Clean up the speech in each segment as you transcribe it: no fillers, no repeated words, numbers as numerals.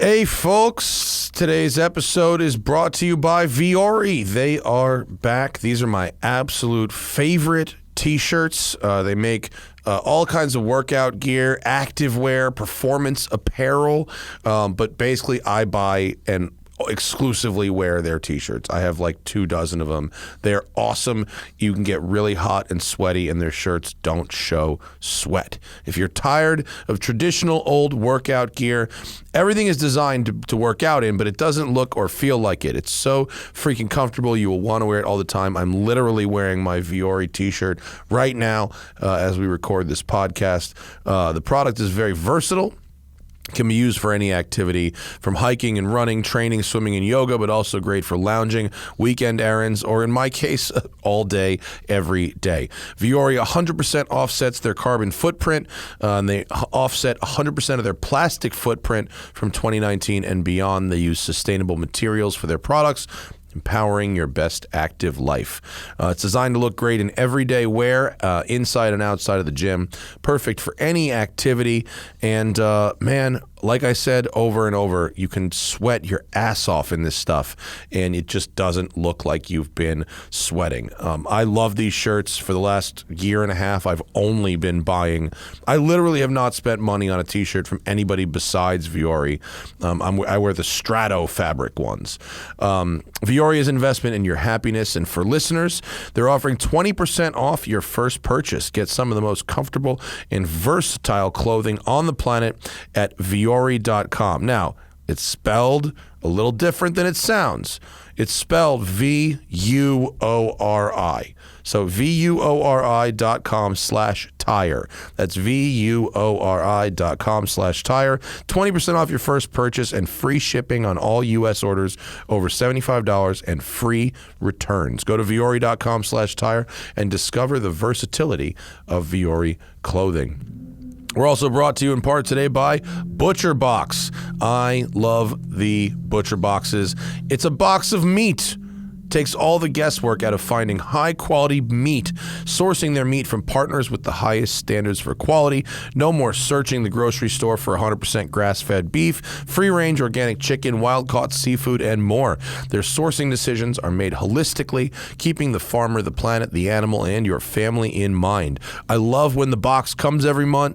Hey folks, today's episode is brought to you by Vuori. They are back. These are my absolute favorite t-shirts. They make all kinds of workout gear, activewear, performance apparel, but basically I buy and exclusively wear their t-shirts. I have like 24 of them. They're awesome. You can get really hot and sweaty and their shirts don't show sweat. If you're tired of traditional old workout gear, everything is designed to work out in, but it doesn't look or feel like it. It's so freaking comfortable. You will want to wear it all the time. I'm literally wearing my Vuori t-shirt right now as we record this podcast. The product is very versatile. Can be used for any activity from hiking and running, training, swimming, and yoga, but also great for lounging, weekend errands, or in my case, all day, every day. Vuori 100% offsets their carbon footprint, and they offset 100% of their plastic footprint from 2019 and beyond. They use sustainable materials for their products, empowering your best active life. It's designed to look great in everyday wear, inside and outside of the gym. Perfect for any activity. And man, like I said over and over, you can sweat your ass off in this stuff, and it just doesn't look like you've been sweating. I love these shirts. For the last year and a half, I've only been buying. I literally have not spent money on a t-shirt from anybody besides Vuori. I wear the Strato fabric ones. Vuori is investment in your happiness, and for listeners, they're offering 20% off your first purchase. Get some of the most comfortable and versatile clothing on the planet at Vuori.com. Now, it's spelled a little different than it sounds. It's spelled V-U-O-R-I. So VUORI.com/tire. That's VUORI.com/tire. 20% off your first purchase and free shipping on all U.S. orders over $75 and free returns. Go to Vuori.com/tire and discover the versatility of Vuori clothing. We're also brought to you in part today by Butcher Box. I love the Butcher Boxes. It's a box of meat. Takes all the guesswork out of finding high-quality meat, sourcing their meat from partners with the highest standards for quality. No more searching the grocery store for 100% grass-fed beef, free-range organic chicken, wild-caught seafood, and more. Their sourcing decisions are made holistically, keeping the farmer, the planet, the animal, and your family in mind. I love when the box comes every month.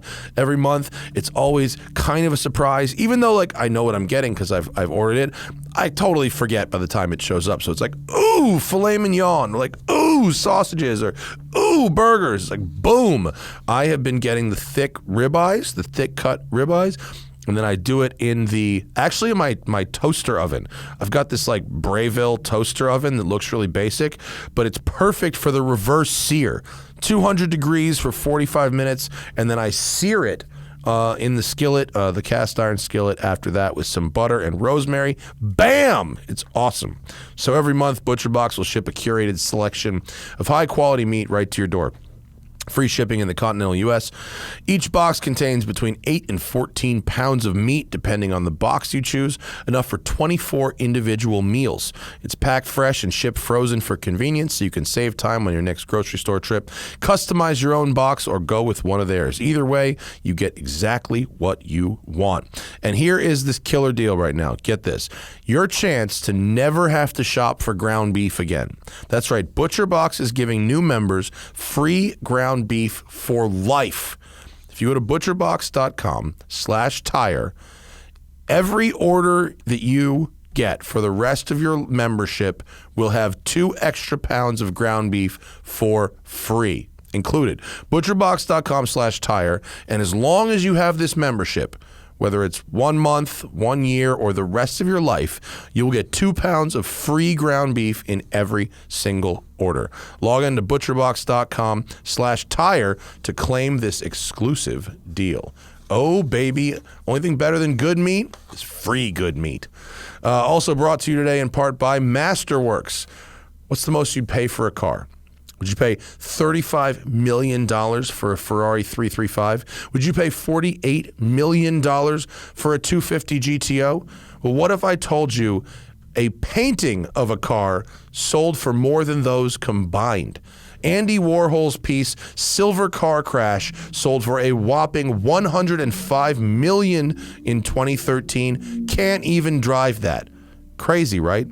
It's always kind of a surprise, even though like I know what I'm getting because I've ordered it. I totally forget by the time it shows up. So it's like, ooh, filet mignon, or like, ooh, sausages, or ooh, burgers. It's like, boom. I have been getting the thick ribeyes, the thick cut ribeyes, and then I do it in my toaster oven. I've got this like Breville toaster oven that looks really basic, but it's perfect for the reverse sear. 200 degrees for 45 minutes, and then I sear it in the skillet, the cast iron skillet after that with some butter and rosemary. Bam! It's awesome. So every month, Butcher Box will ship a curated selection of high-quality meat right to your door. Free shipping in the continental U.S. Each box contains between 8 and 14 pounds of meat, depending on the box you choose, enough for 24 individual meals. It's packed fresh and shipped frozen for convenience, so you can save time on your next grocery store trip. Customize your own box or go with one of theirs. Either way, you get exactly what you want. And here is this killer deal right now. Get this. Your chance to never have to shop for ground beef again. That's right. Butcher Box is giving new members free ground beef for life. If you go to butcherbox.com/tire, every order that you get for the rest of your membership will have 2 extra pounds of ground beef for free included. Butcherbox.com/tire, and as long as you have this membership, whether it's 1 month, 1 year, or the rest of your life, you'll get 2 pounds of free ground beef in every single order. Log on to butcherbox.com/tire to claim this exclusive deal. Oh, baby. Only thing better than good meat is free good meat. Also brought to you today in part by Masterworks. What's the most you'd pay for a car? Would you pay $35 million for a Ferrari 335? Would you pay $48 million for a 250 GTO? Well, what if I told you a painting of a car sold for more than those combined? Andy Warhol's piece, Silver Car Crash, sold for a whopping $105 million in 2013. Can't even drive that. Crazy, right?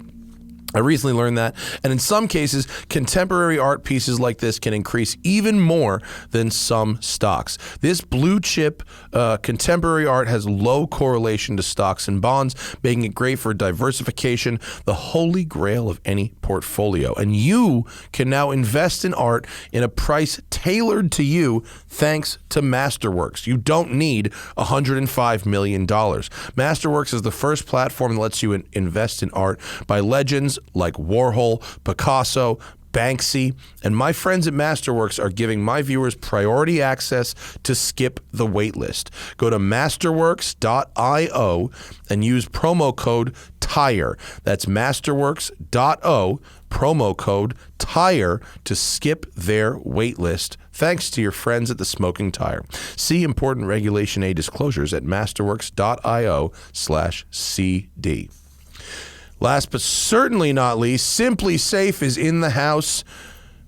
I recently learned that. And in some cases, contemporary art pieces like this can increase even more than some stocks. This blue chip contemporary art has low correlation to stocks and bonds, making it great for diversification, the holy grail of any portfolio. And you can now invest in art in a price tailored to you thanks to Masterworks. You don't need $105 million. Masterworks is the first platform that lets you invest in art by legends like Warhol, Picasso, Banksy, and my friends at Masterworks are giving my viewers priority access to skip the waitlist. Go to masterworks.io and use promo code TIRE. That's masterworks.io, promo code TIRE to skip their waitlist. Thanks to your friends at the Smoking Tire. See important Regulation A disclosures at masterworks.io/CD. Last but certainly not least, Simply Safe is in the house.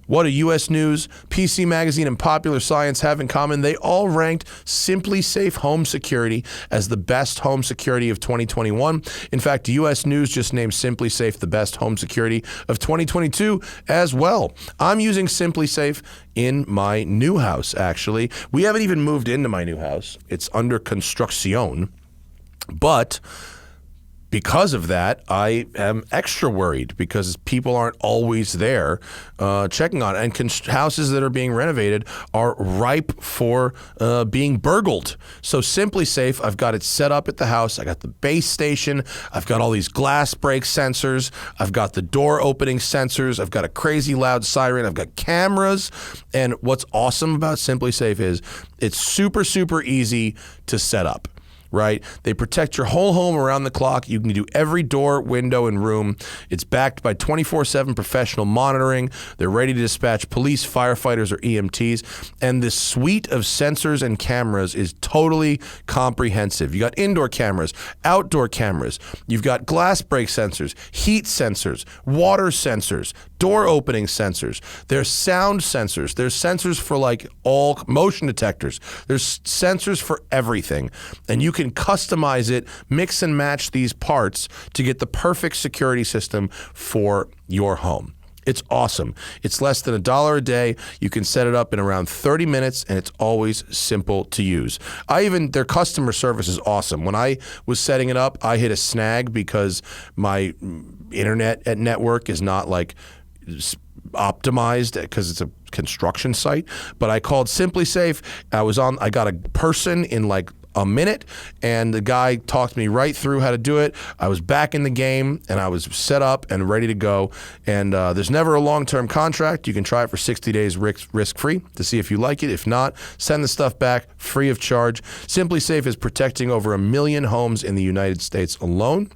What do U.S. News, PC Magazine, and Popular Science have in common? They all ranked Simply Safe Home Security as the best home security of 2021. In fact, U.S. News just named Simply Safe the best home security of 2022 as well. I'm using Simply Safe in my new house, actually. We haven't even moved into my new house. It's under construction, but because of that, I am extra worried because people aren't always there checking on it. And houses that are being renovated are ripe for being burgled. So Simply Safe, I've got it set up at the house. I got the base station. I've got all these glass break sensors. I've got the door opening sensors. I've got a crazy loud siren. I've got cameras. And what's awesome about Simply Safe is it's super, super easy to set up. Right? They protect your whole home around the clock. You can do every door, window, and room. It's backed by 24/7 professional monitoring. They're ready to dispatch police, firefighters, or EMTs. And this suite of sensors and cameras is totally comprehensive. You got indoor cameras, outdoor cameras. You've got glass break sensors, heat sensors, water sensors, door opening sensors. There's sound sensors. There's sensors for like all motion detectors. There's sensors for everything. And you can customize it, mix and match these parts to get the perfect security system for your home. It's awesome. It's less than $1 a day. You can set it up in around 30 minutes, and it's always simple to use. Their customer service is awesome. When I was setting it up, I hit a snag because my internet network is not like optimized because it's a construction site. But I called Simply Safe. I got a person in like a minute, and the guy talked me right through how to do it. I was back in the game, and I was set up and ready to go. And there's never a long-term contract. You can try it for 60 days risk-free to see if you like it. If not, send the stuff back free of charge. Simply Safe is protecting over 1 million homes in the United States alone.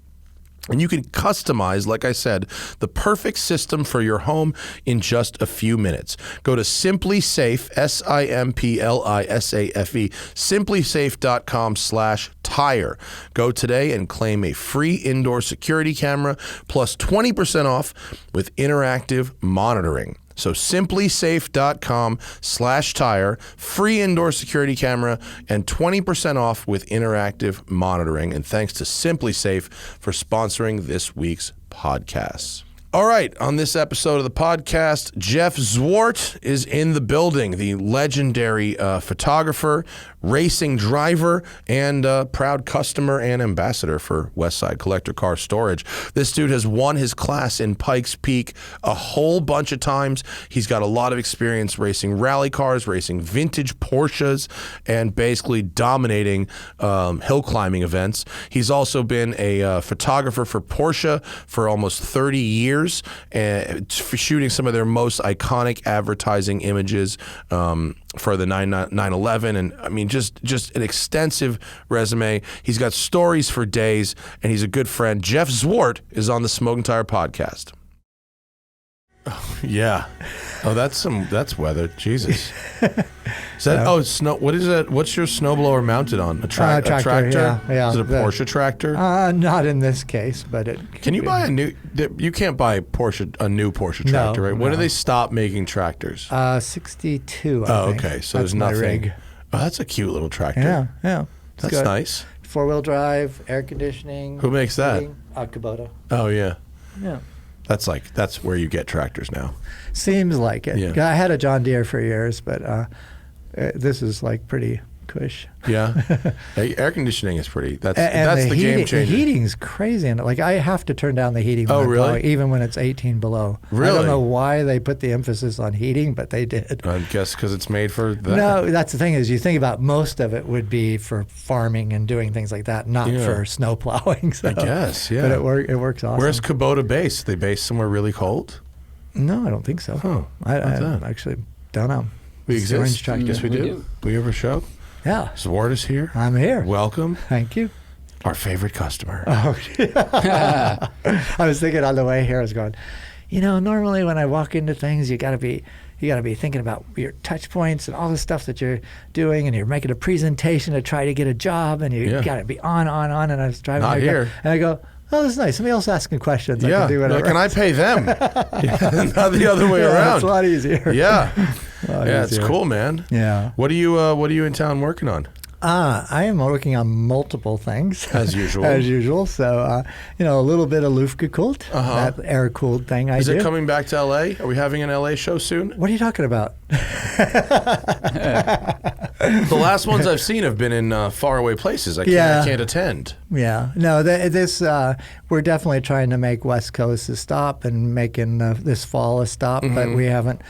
And you can customize, like I said, the perfect system for your home in just a few minutes. Go to Simply Safe, SIMPLISAFE, simplysafe.com/tire. Go today and claim a free indoor security camera plus 20% off with interactive monitoring. So simplysafe.com/tire, free indoor security camera, and 20% off with interactive monitoring. And thanks to Simply Safe for sponsoring this week's podcast. All right, on this episode of the podcast, Jeff Zwart is in the building, the legendary photographer, racing driver, and proud customer and ambassador for Westside Collector Car Storage. This dude has won his class in Pikes Peak a whole bunch of times. He's got a lot of experience racing rally cars, racing vintage Porsches, and basically dominating hill climbing events. He's also been a photographer for Porsche for almost 30 years. Shooting some of their most iconic advertising images for the 911, and I mean just an extensive resume. He's got stories for days, and he's a good friend. Jeff Zwart is on the Smoking Tire podcast. Yeah. Oh, that's weather. Jesus. Is that snow? What is that? What's your snowblower mounted on? A tractor? Yeah. Is it a Porsche tractor? Not in this case, but it. Can you buy a new? You can't buy a new Porsche tractor, right? When do they stop making tractors? 62. I think. Okay. So that's there's nothing. My rig. Oh, that's a cute little tractor. Yeah. That's nice. 4-wheel drive, air conditioning. Who makes that? Kubota. Oh yeah. Yeah. That's where you get tractors now. Seems like it. Yeah. I had a John Deere for years, but this is like pretty cush. Yeah. Hey, air conditioning is pretty. That's the heating, game changer. The heating's crazy, and like I have to turn down the heating. When really? Even when it's 18 below. Really? I don't know why they put the emphasis on heating, but they did. I guess because it's made for that. No, that's the thing is you think about most of it would be for farming and doing things like that, not for snow plowing. So. I guess, yeah. But it works awesome. Where's Kubota based? They based somewhere really cold? No, I don't think so. Huh. I actually don't know. We It's the orange exist? tractor. Yes, we do. We have a show? Yeah. Zwart is here. I'm here. Welcome. Thank you. Our favorite customer. Oh, yeah. I was thinking on the way here, I was going, normally when I walk into things, you got to be thinking about your touch points and all the stuff that you're doing, and you're making a presentation to try to get a job, and you got to be on. And I was driving Not here. and I go, oh, this is nice. Somebody else asking questions. I can do whatever. Can I pay them? Not the other way around. It's a lot easier. Yeah. It's cool, man. Yeah. What are you in town working on? I am working on multiple things. As usual. As usual. So, a little bit of Luftgekühlt, that air-cooled thing I do. Is it coming back to L.A.? Are we having an L.A. show soon? What are you talking about? The last ones I've seen have been in faraway places. I can't attend. Yeah. No, we're definitely trying to make West Coast a stop and making this fall a stop, but we haven't.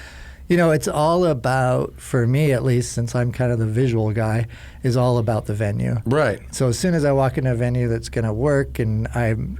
It's all about, for me at least, since I'm kind of the visual guy, is all about the venue. Right. So as soon as I walk into a venue that's going to work and I'm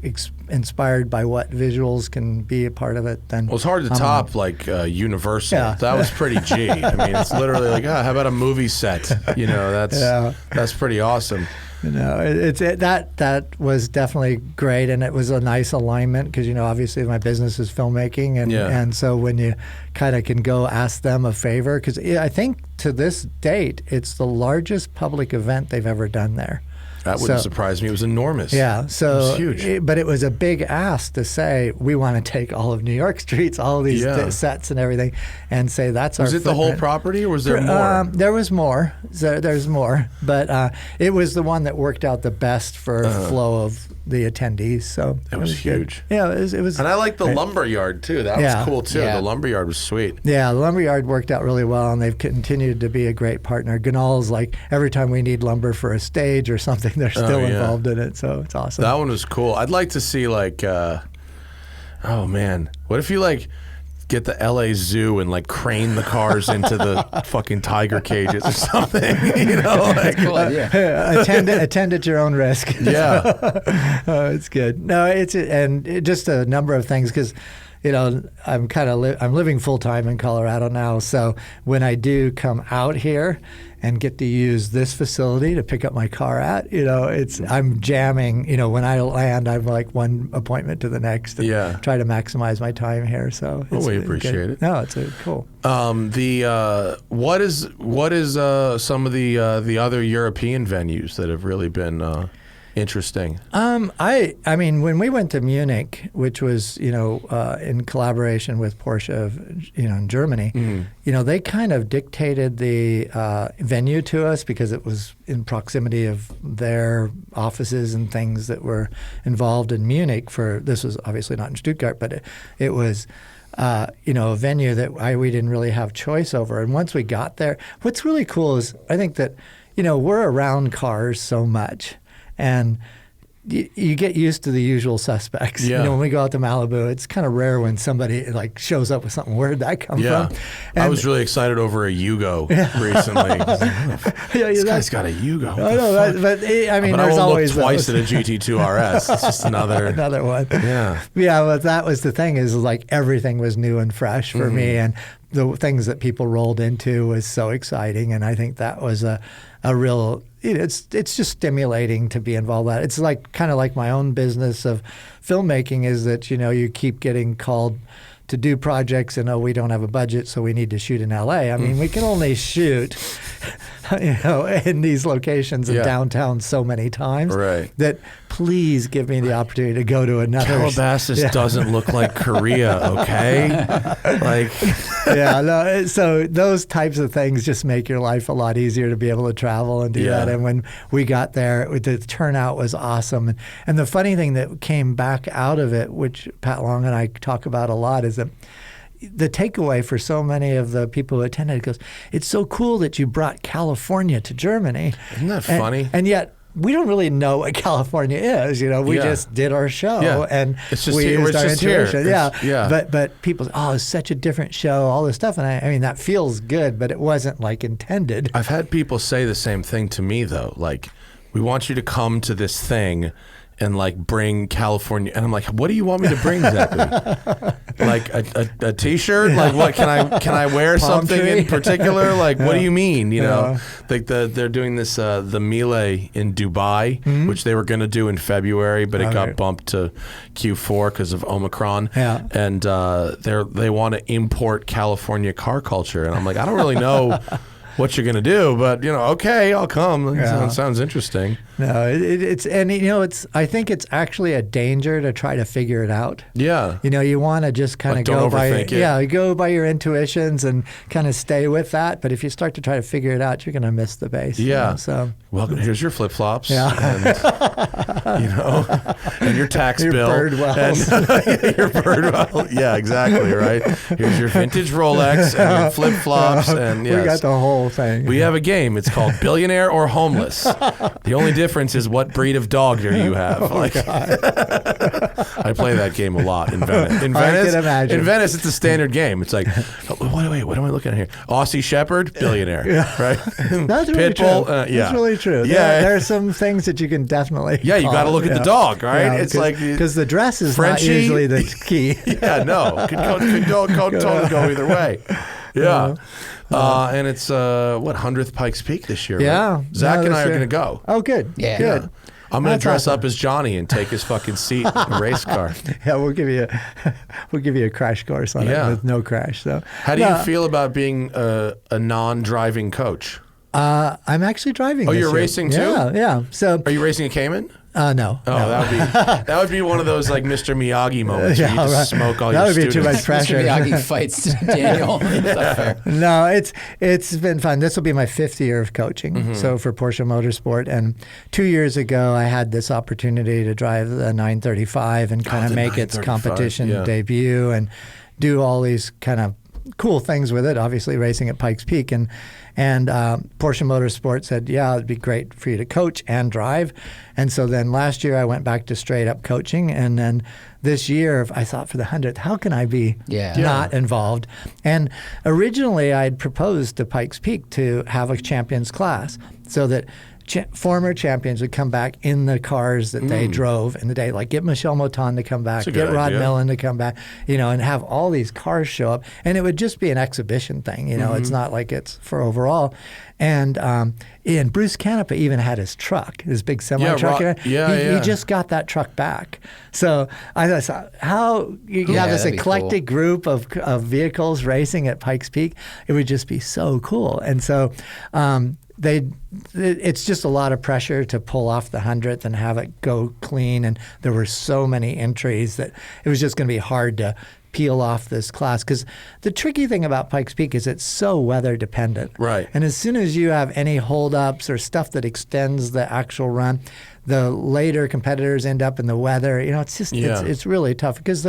inspired by what visuals can be a part of it, then... Well, it's hard to top like Universal. Yeah. That was pretty G. I mean, it's literally like, how about a movie set? That's pretty awesome. That was definitely great, and it was a nice alignment because obviously my business is filmmaking, and so when you kind of can go ask them a favor, because I think to this date it's the largest public event they've ever done there. That wouldn't surprise me. It was enormous. Yeah, so it was huge. But it was a big ask to say we want to take all of New York streets, all of these sets and everything, and say that's our. Was it the whole property, or was there more? There was more. There's more, but it was the one that worked out the best for flow of the attendees. So it was huge. Good. Yeah, it was. And I like the lumberyard too. That was cool too. Yeah. The lumberyard was sweet. Yeah, the lumberyard worked out really well, and they've continued to be a great partner. Ganal's like every time we need lumber for a stage or something, they're still involved in it. So it's awesome. That one was cool. I'd like to see like, oh man, what if you like get the LA Zoo and like crane the cars into the fucking tiger cages or something, cool idea. Attend at your own risk. Yeah. It's good. No, and just a number of things because I'm I'm living full time in Colorado now. So when I do come out here and get to use this facility to pick up my car at, I'm jamming. When I land, I'm like one appointment to the next. And try to maximize my time here. So we appreciate it. No, it's cool. What is some of the other European venues that have really been interesting? I mean, when we went to Munich, which was in collaboration with Porsche, in Germany, they kind of dictated the venue to us because it was in proximity of their offices and things that were involved in Munich. This was obviously not in Stuttgart, but it was. A venue that we didn't really have choice over. And once we got there, what's really cool is I think that we're around cars so much. And you get used to the usual suspects. Yeah. When we go out to Malibu, it's kind of rare when somebody like shows up with something. Where did that come from? And I was really excited over a Yugo recently. This guy's got a Yugo. I know, but there's always look twice at a GT2 RS. It's just another one. Yeah. Yeah, but that was the thing is like everything was new and fresh for me, and the things that people rolled into was so exciting, and I think that was a real. It's just stimulating to be involved in that. It's kind of like my own business of filmmaking is that you keep getting called to do projects and, we don't have a budget, so we need to shoot in LA. I mean, we can only shoot, in these locations in downtown so many times that please give me the opportunity to go to another. Calabasas doesn't look like Korea, okay? So those types of things just make your life a lot easier to be able to travel and do that. And when we got there, the turnout was awesome. And the funny thing that came back out of it, which Pat Long and I talk about a lot, is that the takeaway for so many of the people who attended goes, it's so cool that you brought California to Germany. Isn't that funny? And yet, we don't really know what California is. We just did our show and it's just we used our intuition. But people, it's such a different show, all this stuff. And I mean, that feels good, but it wasn't intended. I've had people say the same thing to me though. Like, we want you to come to this thing and bring California, and I'm like, what do you want me to bring exactly? Like a T-shirt? Like what? Can I wear something tree? in particular? Like what do you mean? They're doing this the Melee in Dubai, which they were going to do in February, but it got bumped to Q4 because of Omicron. And they want to import California car culture, and I'm like, I don't really know what you're gonna do, but okay, I'll come. Sounds interesting. No, it's I think it's actually a danger to try to figure it out. Yeah. You want to just kind of go by your intuitions and kind of stay with that. But if you start to try to figure it out, you're gonna miss the base. Yeah. So welcome. Here's your flip flops. Yeah. And your tax your bill. Birdwells. Your Birdwell. Yeah, exactly. Right. Here's your vintage Rolex and your flip flops and we got the whole thing. We have a game. It's called Billionaire or Homeless. The only difference is what breed of dog do you have. I play that game a lot in Venice. I can imagine. In Venice, it's a standard game. It's like, wait, what am I looking at here? Aussie Shepherd, billionaire, right? That's really Pitbull, true. That's really true. Yeah, there are some things that you can definitely. Yeah, you got to look at the dog, right? Yeah, it's like because the dress is Frenchie, not usually the key. could totally go either way. Yeah. And it's 100th Pikes Peak this year. Yeah. Right? Zach and I are going to go. Oh, good. Yeah. Good. I'm going to dress up as Johnny and take his fucking seat in the race car. Yeah, we'll give you a crash course on it with no crash. So, how do you feel about being a non-driving coach? I'm actually driving. Oh, this you're year. racing too? Yeah. So, are you racing a Cayman? No. Oh, that would be one of those Mr. Miyagi moments where you just smoke all your students. That would be too much pressure. Mr. Miyagi fights Daniel. No, it's been fun. This will be my 5th year of coaching. So for Porsche Motorsport, and 2 years ago I had this opportunity to drive the 935 and kind of make its competition debut and do all these kind of cool things with it, obviously racing at Pikes Peak. And Porsche Motorsport said, it'd be great for you to coach and drive. And so then last year I went back to straight up coaching. And then this year I thought for the 100th, how can I be not involved? And originally I'd proposed to Pikes Peak to have a champions class so that former champions would come back in the cars that they drove in the day, like get Michel Moton to come back, get Rod Millen to come back, and have all these cars show up. And it would just be an exhibition thing, it's not like it's for overall. And Bruce Canepa even had his truck, his big semi truck. He just got that truck back. So I thought, how you have this eclectic group of vehicles racing at Pikes Peak, it would just be so cool. And so it's just a lot of pressure to pull off the 100th and have it go clean. And there were so many entries that it was just going to be hard to peel off this class. Because the tricky thing about Pikes Peak is it's so weather dependent. Right. And as soon as you have any holdups or stuff that extends the actual run, the later competitors end up in the weather. It's just it's really tough because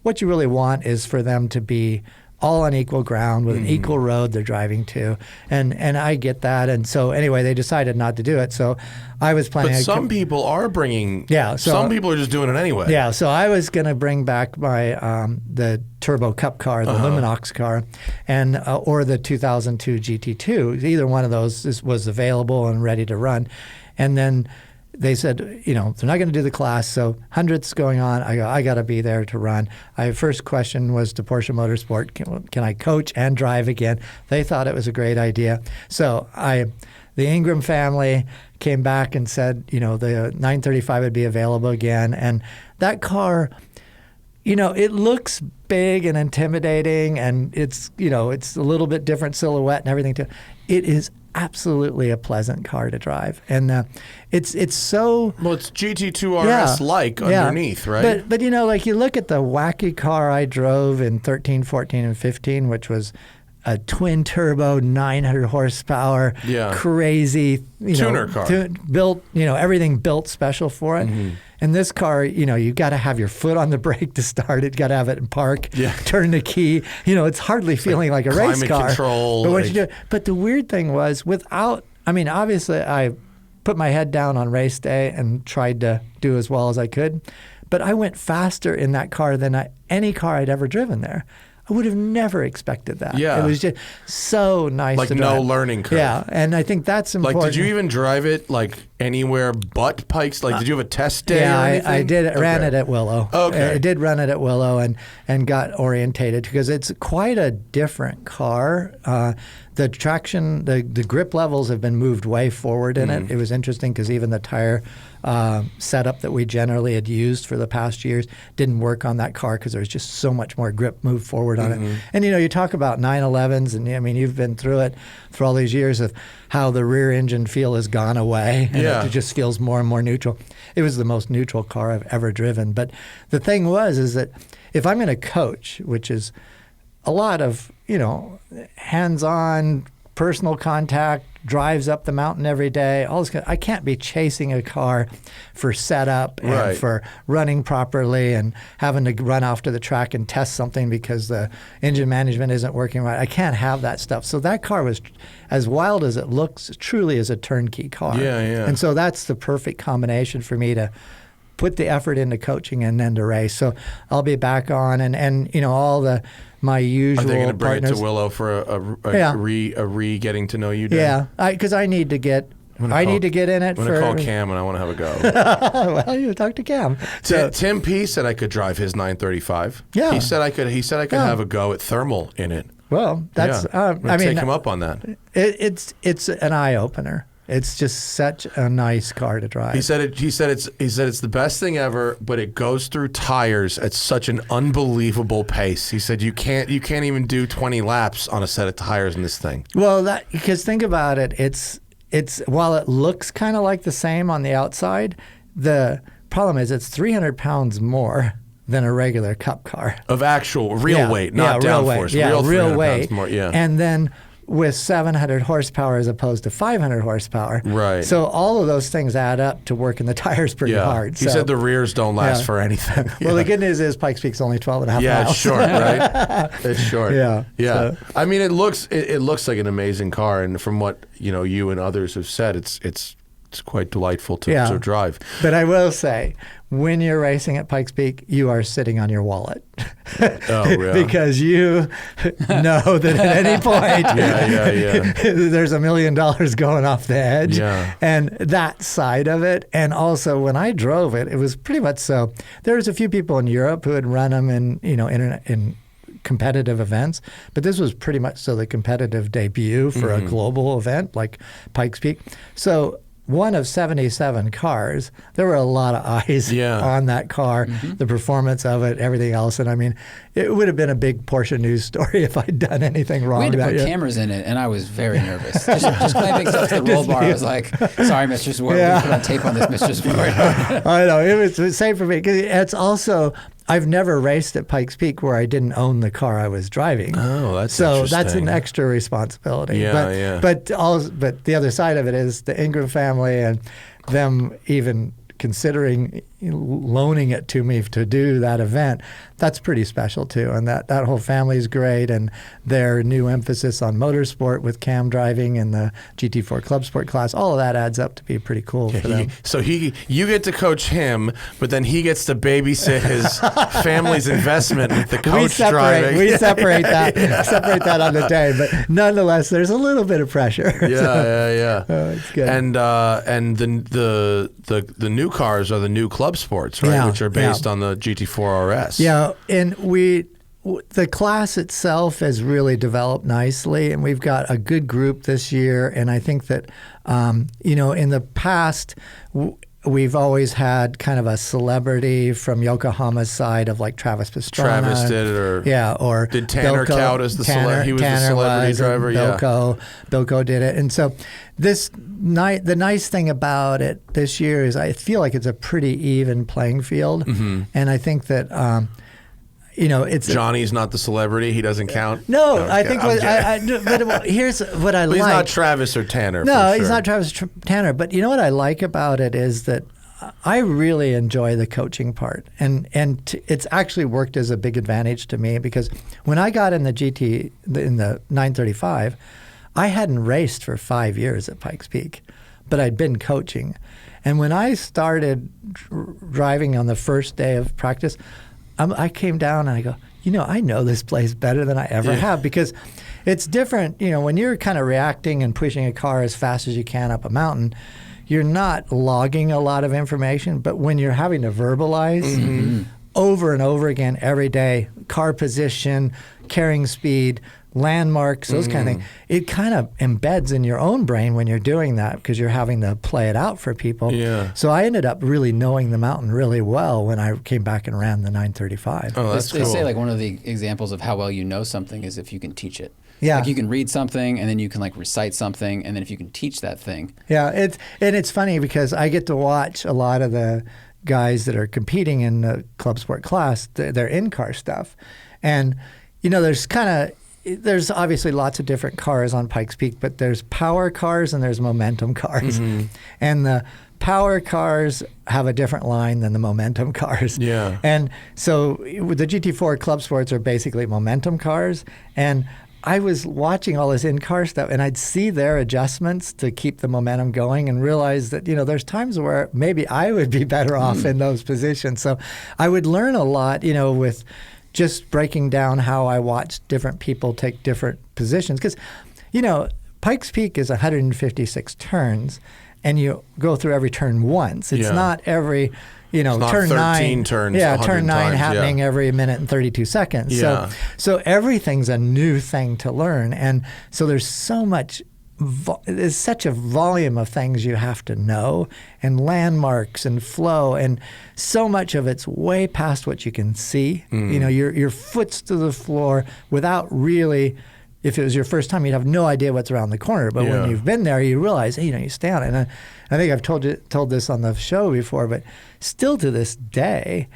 what you really want is for them to be all on equal ground with an equal road they're driving to. And I get that. And so anyway, they decided not to do it. So I was planning. But some people are bringing. Yeah. So, some people are just doing it anyway. Yeah. So I was going to bring back my the Turbo Cup car, the Luminox car, and or the 2002 GT2. Either one of those was available and ready to run. And then they said, they're not going to do the class, so 100th's going on. I got to be there to run. My first question was to Porsche Motorsport, can I coach and drive again? They thought it was a great idea. So the Ingram family came back and said, the 935 would be available again. And that car, it looks big and intimidating, and it's a little bit different silhouette and everything too. It is absolutely a pleasant car to drive, and it's so well. It's GT2 RS like underneath, right? But like you look at the wacky car I drove in 13, 14, and 15, which was a twin turbo, 900 horsepower, crazy tuner car, built, everything built special for it. Mm-hmm. And this car, you got to have your foot on the brake to start it. You got to have it in park. Yeah. Turn the key. It's hardly feeling like a race car. Control. But But the weird thing was, obviously, I put my head down on race day and tried to do as well as I could. But I went faster in that car than any car I'd ever driven there. I would have never expected that. Yeah. It was just so nice to drive. Like no learning curve. Yeah, and I think that's important. Like, did you even drive it anywhere but Pikes? Like, did you have a test day or anything? I did. Ran it at Willow. Okay. I did run it at Willow and got orientated because it's quite a different car. The traction, the grip levels have been moved way forward in it. It was interesting because even the tire setup that we generally had used for the past years didn't work on that car because there was just so much more grip moved forward on it. And you talk about 911s, and you've been through it for all these years of how the rear engine feel has gone away, and it just feels more and more neutral. It was the most neutral car I've ever driven. But the thing is that if I'm going to coach, which is a lot of hands-on personal contact, drives up the mountain every day. I can't be chasing a car for setup and for running properly and having to run off to the track and test something because the engine management isn't working right. I can't have that stuff. So that car was, as wild as it looks, truly is a turnkey car. Yeah. And so that's the perfect combination for me to put the effort into coaching and then to race. So I'll be back on and my usual partners. Are they going to bring it to Willow for a re getting to know you day? Yeah, because I need to get in it. I'm going to call Cam and I want to have a go. Well, you talk to Cam. Tim P said I could drive his 935. Yeah, he said I could have a go at thermal in it. Well, that's take him up on that. It's an eye opener. It's just such a nice car to drive. He said it's the best thing ever, but it goes through tires at such an unbelievable pace. He said you can't even do 20 laps on a set of tires in this thing. Well, because think about it, it's while it looks kind of like the same on the outside, the problem is it's 300 pounds more than a regular cup car. Of actual real weight, not downforce. Real weight. More, And then with 700 horsepower as opposed to 500 horsepower. Right. So all of those things add up to working the tires pretty hard. He said the rears don't last for anything. Well, the good news is Pikes Peak's only 12 and a half miles. It's short, right? It's short. Yeah. So. I mean, it looks like an amazing car, and from what you and others have said, it's quite delightful to drive. But I will say, when you're racing at Pikes Peak, you are sitting on your wallet. Because you know that at any point there's $1 million going off the edge. Yeah. And that side of it. And also when I drove it, it was pretty much so. There was a few people in Europe who had run them in competitive events, but this was pretty much so the competitive debut for a global event like Pikes Peak. So one of 77 cars, there were a lot of eyes on that car, the performance of it, everything else. And I mean, it would have been a big Porsche news story if I'd done anything wrong. We had to put cameras in it, and I was very nervous. Just clamping stuff to the roll bar. I was like, sorry, Mr. Zwart, we put on tape on this, Mr. Zwart. I know, it was the same for me. Because it's also, I've never raced at Pikes Peak where I didn't own the car I was driving. Oh, that's so interesting. that's an extra responsibility. But the other side of it is the Ingram family and them even considering loaning it to me to do that event. That's pretty special too, and that whole family is great, and their new emphasis on motorsport with Cam driving and the GT4 Club Sport class, all of that adds up to be pretty cool for them. So you get to coach him, but then he gets to babysit his family's investment with the coach driving. We separate that on the day, but nonetheless, there's a little bit of pressure. Yeah. It's good. And the new cars are the new Club Sports, right? Which are based on the GT4 RS. Yeah, and the class itself has really developed nicely, and we've got a good group this year. And I think that, in the past, we've always had kind of a celebrity from Yokohama's side of like Travis Pastrana. Travis did it, or or did Tanner Bilko, count as the celebrity? He was the Tanner celebrity was, driver. Bilko did it, and so the nice thing about it this year is I feel like it's a pretty even playing field, and I think that. It's Johnny's not the celebrity. He doesn't count. No, I think. But here's what I like. He's not Travis or Tanner. No, for he's sure. not Travis Tanner. But you know what I like about it is that I really enjoy the coaching part, and it's actually worked as a big advantage to me because when I got in the GT in the 935, I hadn't raced for 5 years at Pikes Peak, but I'd been coaching, and when I started driving on the first day of practice. I came down and I go, I know this place better than I ever have because it's different. When you're kind of reacting and pushing a car as fast as you can up a mountain, you're not logging a lot of information. But when you're having to verbalize over and over again every day, car position, carrying speed, landmarks, those kind of things, it kind of embeds in your own brain when you're doing that because you're having to play it out for people. Yeah. So I ended up really knowing the mountain really well when I came back and ran the 935. Oh, that's They cool. say like one of the examples of how well you know something is if you can teach it. Yeah. Like you can read something and then you can like recite something and then if you can teach that thing. Yeah, it's funny because I get to watch a lot of the guys that are competing in the club sport class, their in-car stuff. And, there's obviously lots of different cars on Pikes Peak, but there's power cars and there's momentum cars. And the power cars have a different line than the momentum cars. Yeah. And so the GT4 club sports are basically momentum cars. And I was watching all this in-car stuff, and I'd see their adjustments to keep the momentum going and realize that, there's times where maybe I would be better off in those positions. So I would learn a lot, with just breaking down how I watched different people take different positions. Because, Pikes Peak is 156 turns, and you go through every turn once. It's not every... it's not turn 13 9 turns. turn 9 times, happening every minute and 32 seconds. Yeah. So everything's a new thing to learn, and so there's so much. There's such a volume of things you have to know, and landmarks and flow, and so much of it's way past what you can see. Your foot's to the floor without really. If it was your first time, you'd have no idea what's around the corner. But when you've been there, you realize, you stay on it. And I think I've told this on the show before, but still to this day,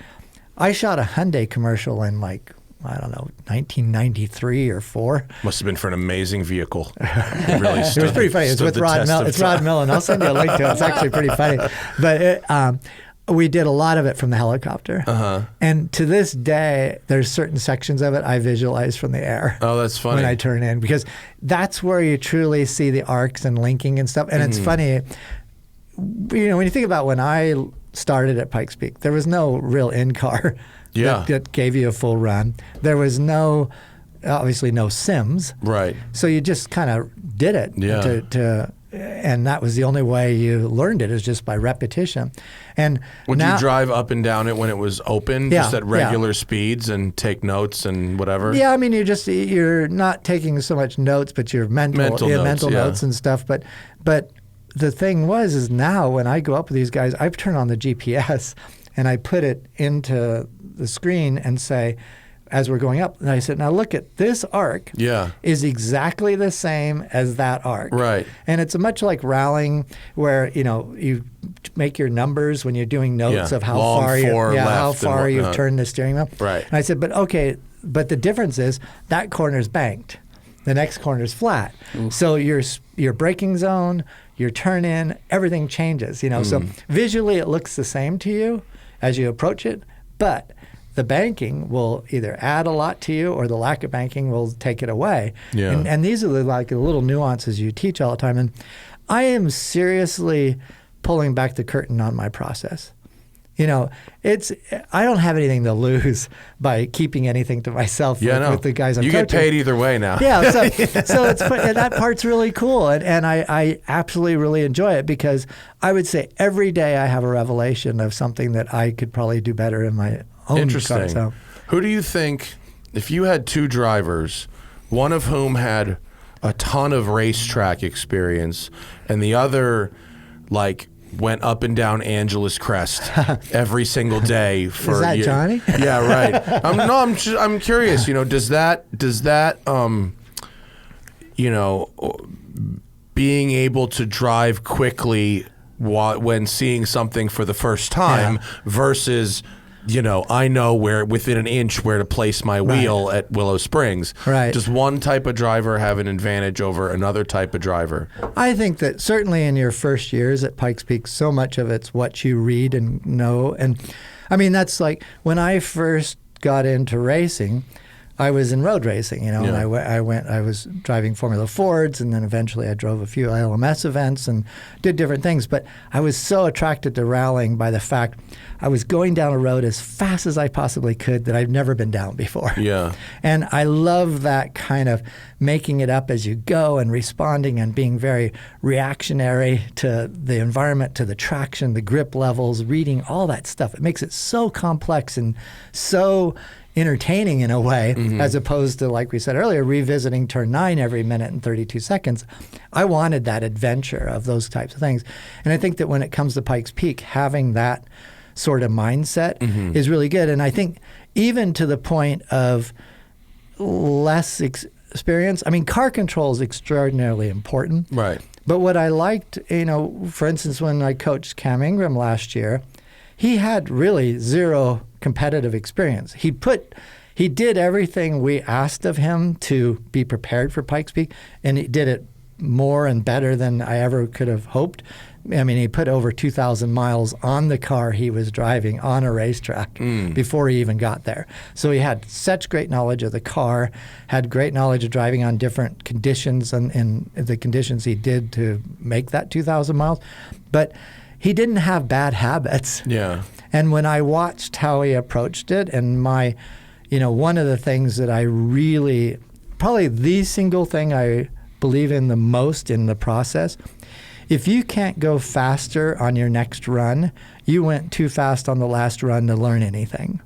I shot a Hyundai commercial in 1993 or 4. Must have been for an amazing vehicle. It really It was pretty funny. It's with Rod Millen. It's Rod Millen. I'll send you a link to it. It's actually pretty funny. But we did a lot of it from the helicopter. And to this day, there's certain sections of it I visualize from the air. Oh, that's funny. When I turn in, because that's where you truly see the arcs and linking and stuff. And it's funny, when you think about when I started at Pikes Peak, there was no real in-car that gave you a full run. There was obviously no sims. Right. So you just kind of did it. And that was the only way you learned it, is just by repetition. And would you drive up and down it when it was open, just at regular speeds, and take notes and whatever? Yeah, I mean, you're not taking so much notes, but you're mental notes and stuff. But the thing is now when I go up with these guys, I turn on the GPS and I put it into the screen and say, as we're going up, and I said, now look at this arc is exactly the same as that arc. Right. And it's much like rallying where, you make your numbers when you're doing notes of how far you've turned the steering wheel. Right. And I said, but the difference is that corner's banked. The next corner's flat. So your braking zone, your turn in, everything changes, So visually it looks the same to you as you approach it, but the banking will either add a lot to you or the lack of banking will take it away. Yeah. And these are the little nuances you teach all the time. And I am seriously pulling back the curtain on my process. I don't have anything to lose by keeping anything to myself with the guys I'm coaching. You get paid either way now. Yeah, so that part's really cool, and I absolutely really enjoy it because I would say every day I have a revelation of something that I could probably do better in my own Interesting. car. So. Who do you think, if you had two drivers, one of whom had a ton of racetrack experience and the other went up and down Angeles Crest every single day for Is that Johnny? Yeah, right. I'm curious, does that being able to drive quickly when seeing something for the first time versus I know where within an inch where to place my wheel at Willow Springs. Right. Does one type of driver have an advantage over another type of driver? I think that certainly in your first years at Pikes Peak, so much of it's what you read and know. And I mean, that's like when I first got into racing, I was in road racing, and I was driving Formula Fords, and then eventually I drove a few LMS events and did different things. But I was so attracted to rallying by the fact I was going down a road as fast as I possibly could that I've never been down before. Yeah. And I love that kind of making it up as you go and responding and being very reactionary to the environment, to the traction, the grip levels, reading all that stuff. It makes it so complex and so entertaining in a way, as opposed to, like we said earlier, revisiting turn 9 every minute and 32 seconds. I wanted that adventure of those types of things. And I think that when it comes to Pikes Peak, having that sort of mindset is really good. And I think even to the point of less experience, I mean, car control is extraordinarily important. Right. But what I liked, for instance, when I coached Cam Ingram last year, he had really zero competitive experience. He did everything we asked of him to be prepared for Pikes Peak, and he did it more and better than I ever could have hoped. I mean, he put over 2,000 miles on the car he was driving on a racetrack before he even got there. So he had such great knowledge of the car, had great knowledge of driving on different conditions and the conditions he did to make that 2,000 miles. But he didn't have bad habits. Yeah. And when I watched how he approached it, and one of the things that I really, probably the single thing I believe in the most in the process, if you can't go faster on your next run, you went too fast on the last run to learn anything.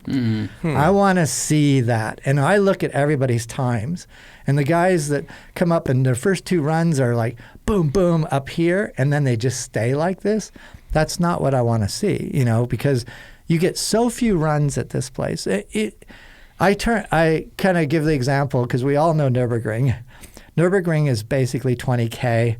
I want to see that. And I look at everybody's times, and the guys that come up and their first 2 runs are like, boom, boom, up here, and then they just stay like this. That's not what I want to see, because you get so few runs at this place. I kind of give the example because we all know Nürburgring. Nürburgring is basically 20K.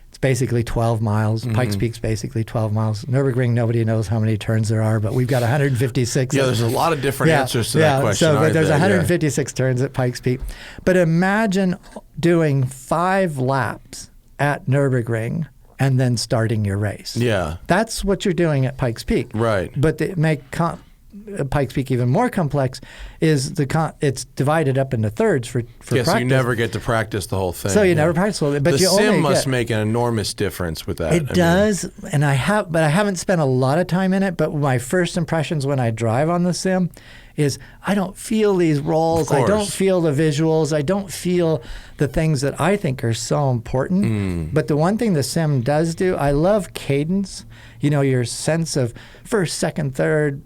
It's basically 12 miles. Pikes Peak's basically 12 miles. Nürburgring, nobody knows how many turns there are, but we've got 156. Yeah, there's a lot of different answers to that question. So there's 156 turns at Pikes Peak. But imagine doing 5 laps at Nürburgring and then starting your race. Yeah. That's what you're doing at Pikes Peak. Right. But to make Pikes Peak even more complex is it's divided up into thirds for practice. So you never get to practice the whole thing. So you never practice all of it. But the sim must make an enormous difference with that. It does, and I haven't spent a lot of time in it, but my first impressions when I drive on the sim is I don't feel these rolls. I don't feel the visuals. I don't feel the things that I think are so important. But the one thing the sim does do, I love cadence. Your sense of first, second, third,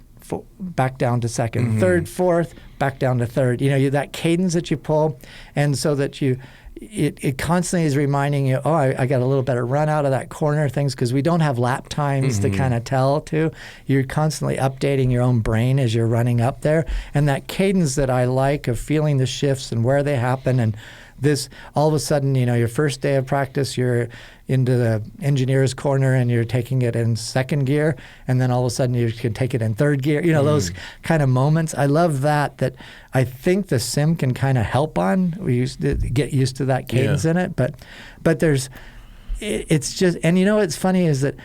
back down to second, third, fourth, back down to third. That cadence that you pull, and so that it constantly is reminding you, I got a little better run out of that corner, things, because we don't have lap times to kind of tell to. You're constantly updating your own brain as you're running up there. And that cadence that I like of feeling the shifts and where they happen, and this, all of a sudden, your first day of practice, you're into the engineer's corner and you're taking it in second gear, and then all of a sudden you can take it in third gear. Those kind of moments. I love that I think the sim can kind of help on. We used to get used to that cadence in it, but it's just, and what's funny is that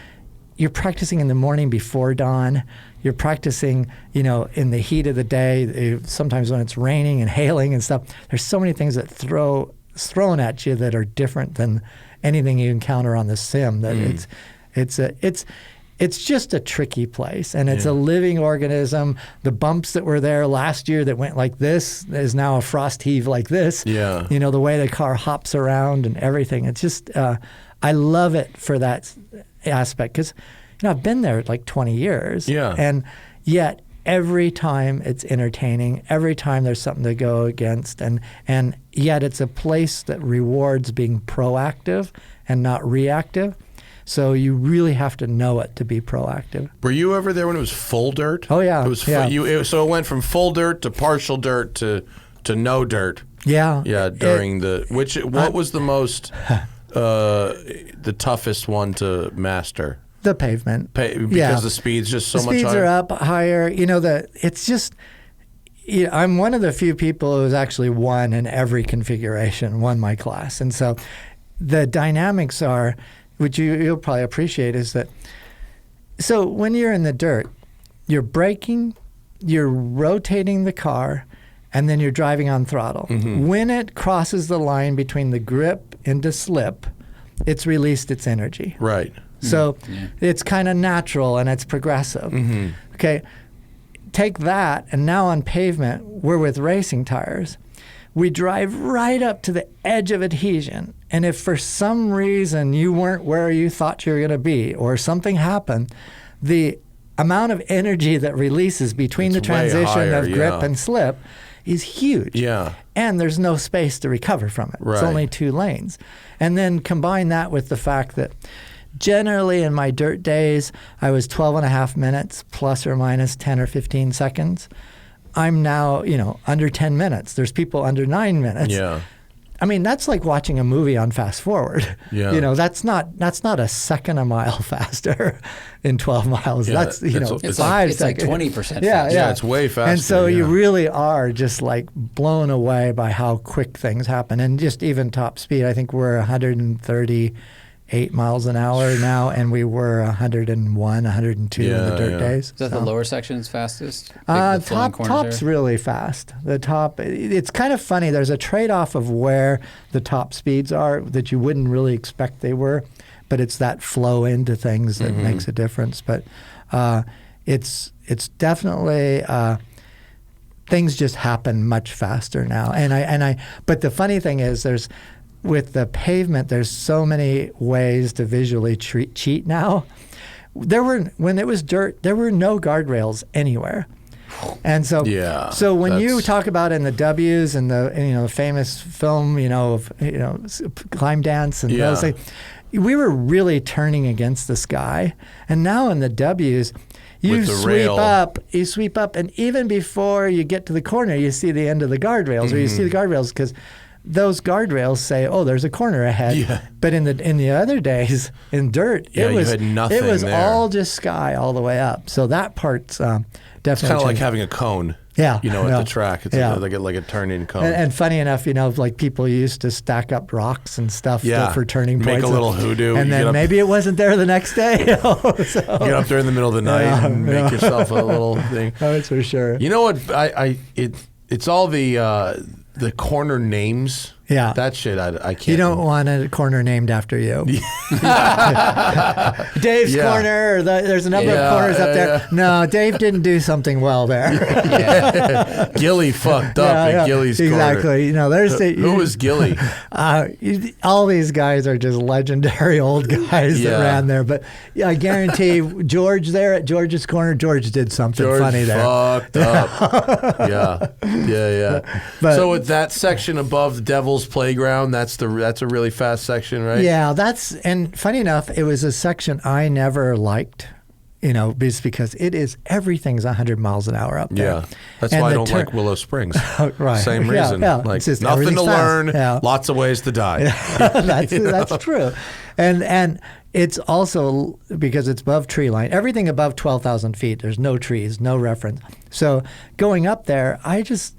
you're practicing in the morning before dawn. You're practicing, in the heat of the day, sometimes when it's raining and hailing and stuff. There's so many things that thrown at you that are different than anything you encounter on the sim. That it's just a tricky place, and it's a living organism. The bumps that were there last year that went like this is now a frost heave like this. Yeah. The way the car hops around and everything. It's just, I love it for that aspect, because I've been there like 20 years. Yeah. And yet every time it's entertaining, every time there's something to go against, and yet it's a place that rewards being proactive and not reactive. So you really have to know it to be proactive. Were you ever there when it was full dirt? Oh, yeah. It was Yeah. so it went from full dirt to partial dirt to no dirt. Yeah. Yeah, during what was the most the toughest one to master? The pavement. Because the speed's just so much higher? The speeds are up higher. It's just, I'm one of the few people who's actually won in every configuration, won my class. And so the dynamics are, which you'll probably appreciate, is that, so when you're in the dirt, you're braking, you're rotating the car, and then you're driving on throttle. Mm-hmm. When it crosses the line between the grip into slip, it's released its energy. Right. So it's kind of natural and it's progressive. Mm-hmm. Okay, take that, and now on pavement, we're with racing tires. We drive right up to the edge of adhesion, and if for some reason you weren't where you thought you were going to be, or something happened, the amount of energy that releases between the transition of grip and slip is huge. Yeah. And there's no space to recover from it. Right. It's only 2 lanes. And then combine that with the fact that generally in my dirt days, I was 12 and a half minutes plus or minus 10 or 15 seconds. I'm now, under 10 minutes. There's people under 9 minutes. Yeah. I mean, that's like watching a movie on fast forward. Yeah. That's not a second a mile faster in 12 miles. Yeah, that's, it's 5 seconds. It's like 20% faster. Yeah, it's way faster. And so you really are just like blown away by how quick things happen. And just even top speed, I think we're 138 miles an hour now, and we were 101, 102 in the dirt days. Is that the lower section's fastest? Top's really fast. The top, it's kind of funny. There's a trade-off of where the top speeds are that you wouldn't really expect they were, but it's that flow into things that makes a difference. But it's definitely things just happen much faster now. But the funny thing is, with the pavement, there's so many ways to visually cheat now. When it was dirt, there were no guardrails anywhere. And so when you talk about in the W's and the famous film, of Climb Dance and those things, we were really turning against the sky. And now in the W's, you sweep up, and even before you get to the corner, you see the end of the guardrails, or you see the guardrails, because those guardrails say, "Oh, there's a corner ahead." Yeah. But in the other days in dirt, it was all just sky all the way up. So that part's definitely. It's kind of like having a cone. Yeah. At the track, it's like a turn-in cone. And funny enough, like people used to stack up rocks and stuff for turning points. Make a little hoodoo. And then maybe it wasn't there the next day. So. Get up there in the middle of the night and make yourself a little thing. Oh, that's for sure. You know what? It's all the corner names. Yeah. That shit, I can't. You don't want a corner named after you. Dave's corner, or there's a number of corners up there. No, Dave didn't do something well there. Gilly fucked up at Gilly's corner. Exactly. Who was Gilly? All these guys are just legendary old guys that ran there. But I guarantee George there at George's corner, George did something funny there. Fucked up. Yeah. So with that section above the Devil's Playground, that's a really fast section, right? Yeah, and funny enough, it was a section I never liked, because everything's 100 miles an hour up there. Yeah, that's why I don't like Willow Springs. Right. Same reason. Yeah. Like nothing to learn, lots of ways to die. That's true. And it's also because it's above tree line. Everything above 12,000 feet, there's no trees, no reference. So going up there, I just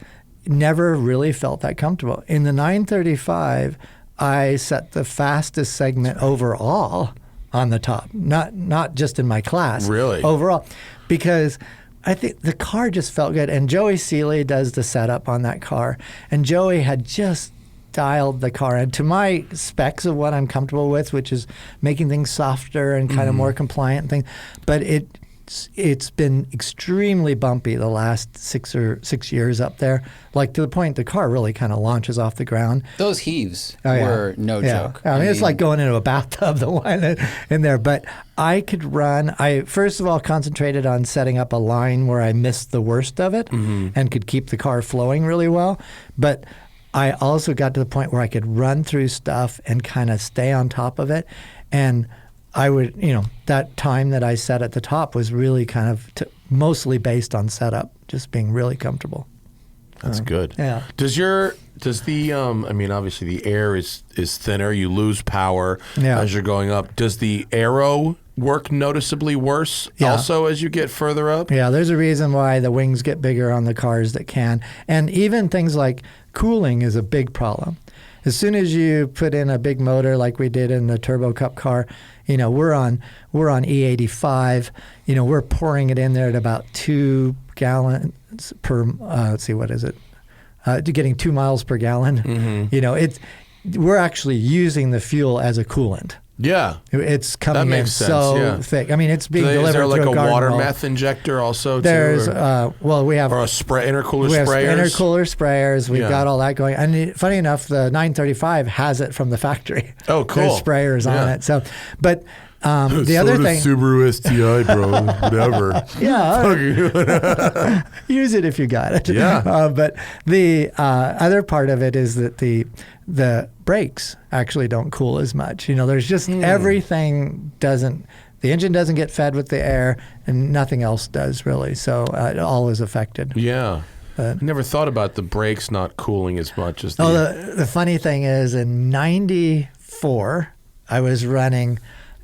never really felt that comfortable. In the 935, I set the fastest segment overall on the top, not just in my class. Really? Overall, because I think the car just felt good. And Joey Seeley does the setup on that car. And Joey had just dialed the car into my specs of what I'm comfortable with, which is making things softer and kind of more compliant things. But it's been extremely bumpy the last 6 years up there, like to the point the car really kind of launches off the ground. Those heaves were no joke. I mean, it's like going into a bathtub, the one in there. But I could run. I first of all concentrated on setting up a line where I missed the worst of it and could keep the car flowing really well. But I also got to the point where I could run through stuff and kind of stay on top of it. And I would, that time that I set at the top was really kind of mostly based on setup, just being really comfortable. That's good. Yeah. Does the I mean, obviously the air is thinner. You lose power as you're going up. Does the aero work noticeably worse also as you get further up? Yeah, there's a reason why the wings get bigger on the cars that can. And even things like cooling is a big problem. As soon as you put in a big motor like we did in the Turbo Cup car, we're on E85. We're pouring it in there at about 2 gallons per, let's see, what is it? Getting 2 miles per gallon. Mm-hmm. We're actually using the fuel as a coolant. Yeah. It's coming in so thick. I mean, it's being delivered through a garden Is there like a water wall. meth injector also? There's, we have... Or a intercooler we have sprayers? Intercooler sprayers. We've got all that going. And funny enough, the 935 has it from the factory. Oh, cool. There's sprayers on it. So, but... the other thing, Subaru STI, bro, whatever. Yeah, use it if you got it. Yeah. But the other part of it is that the brakes actually don't cool as much. There's just everything doesn't. The engine doesn't get fed with the air, and nothing else does really. So it all is affected. Yeah. I never thought about the brakes not cooling as much as the. The funny thing is, in '94, I was running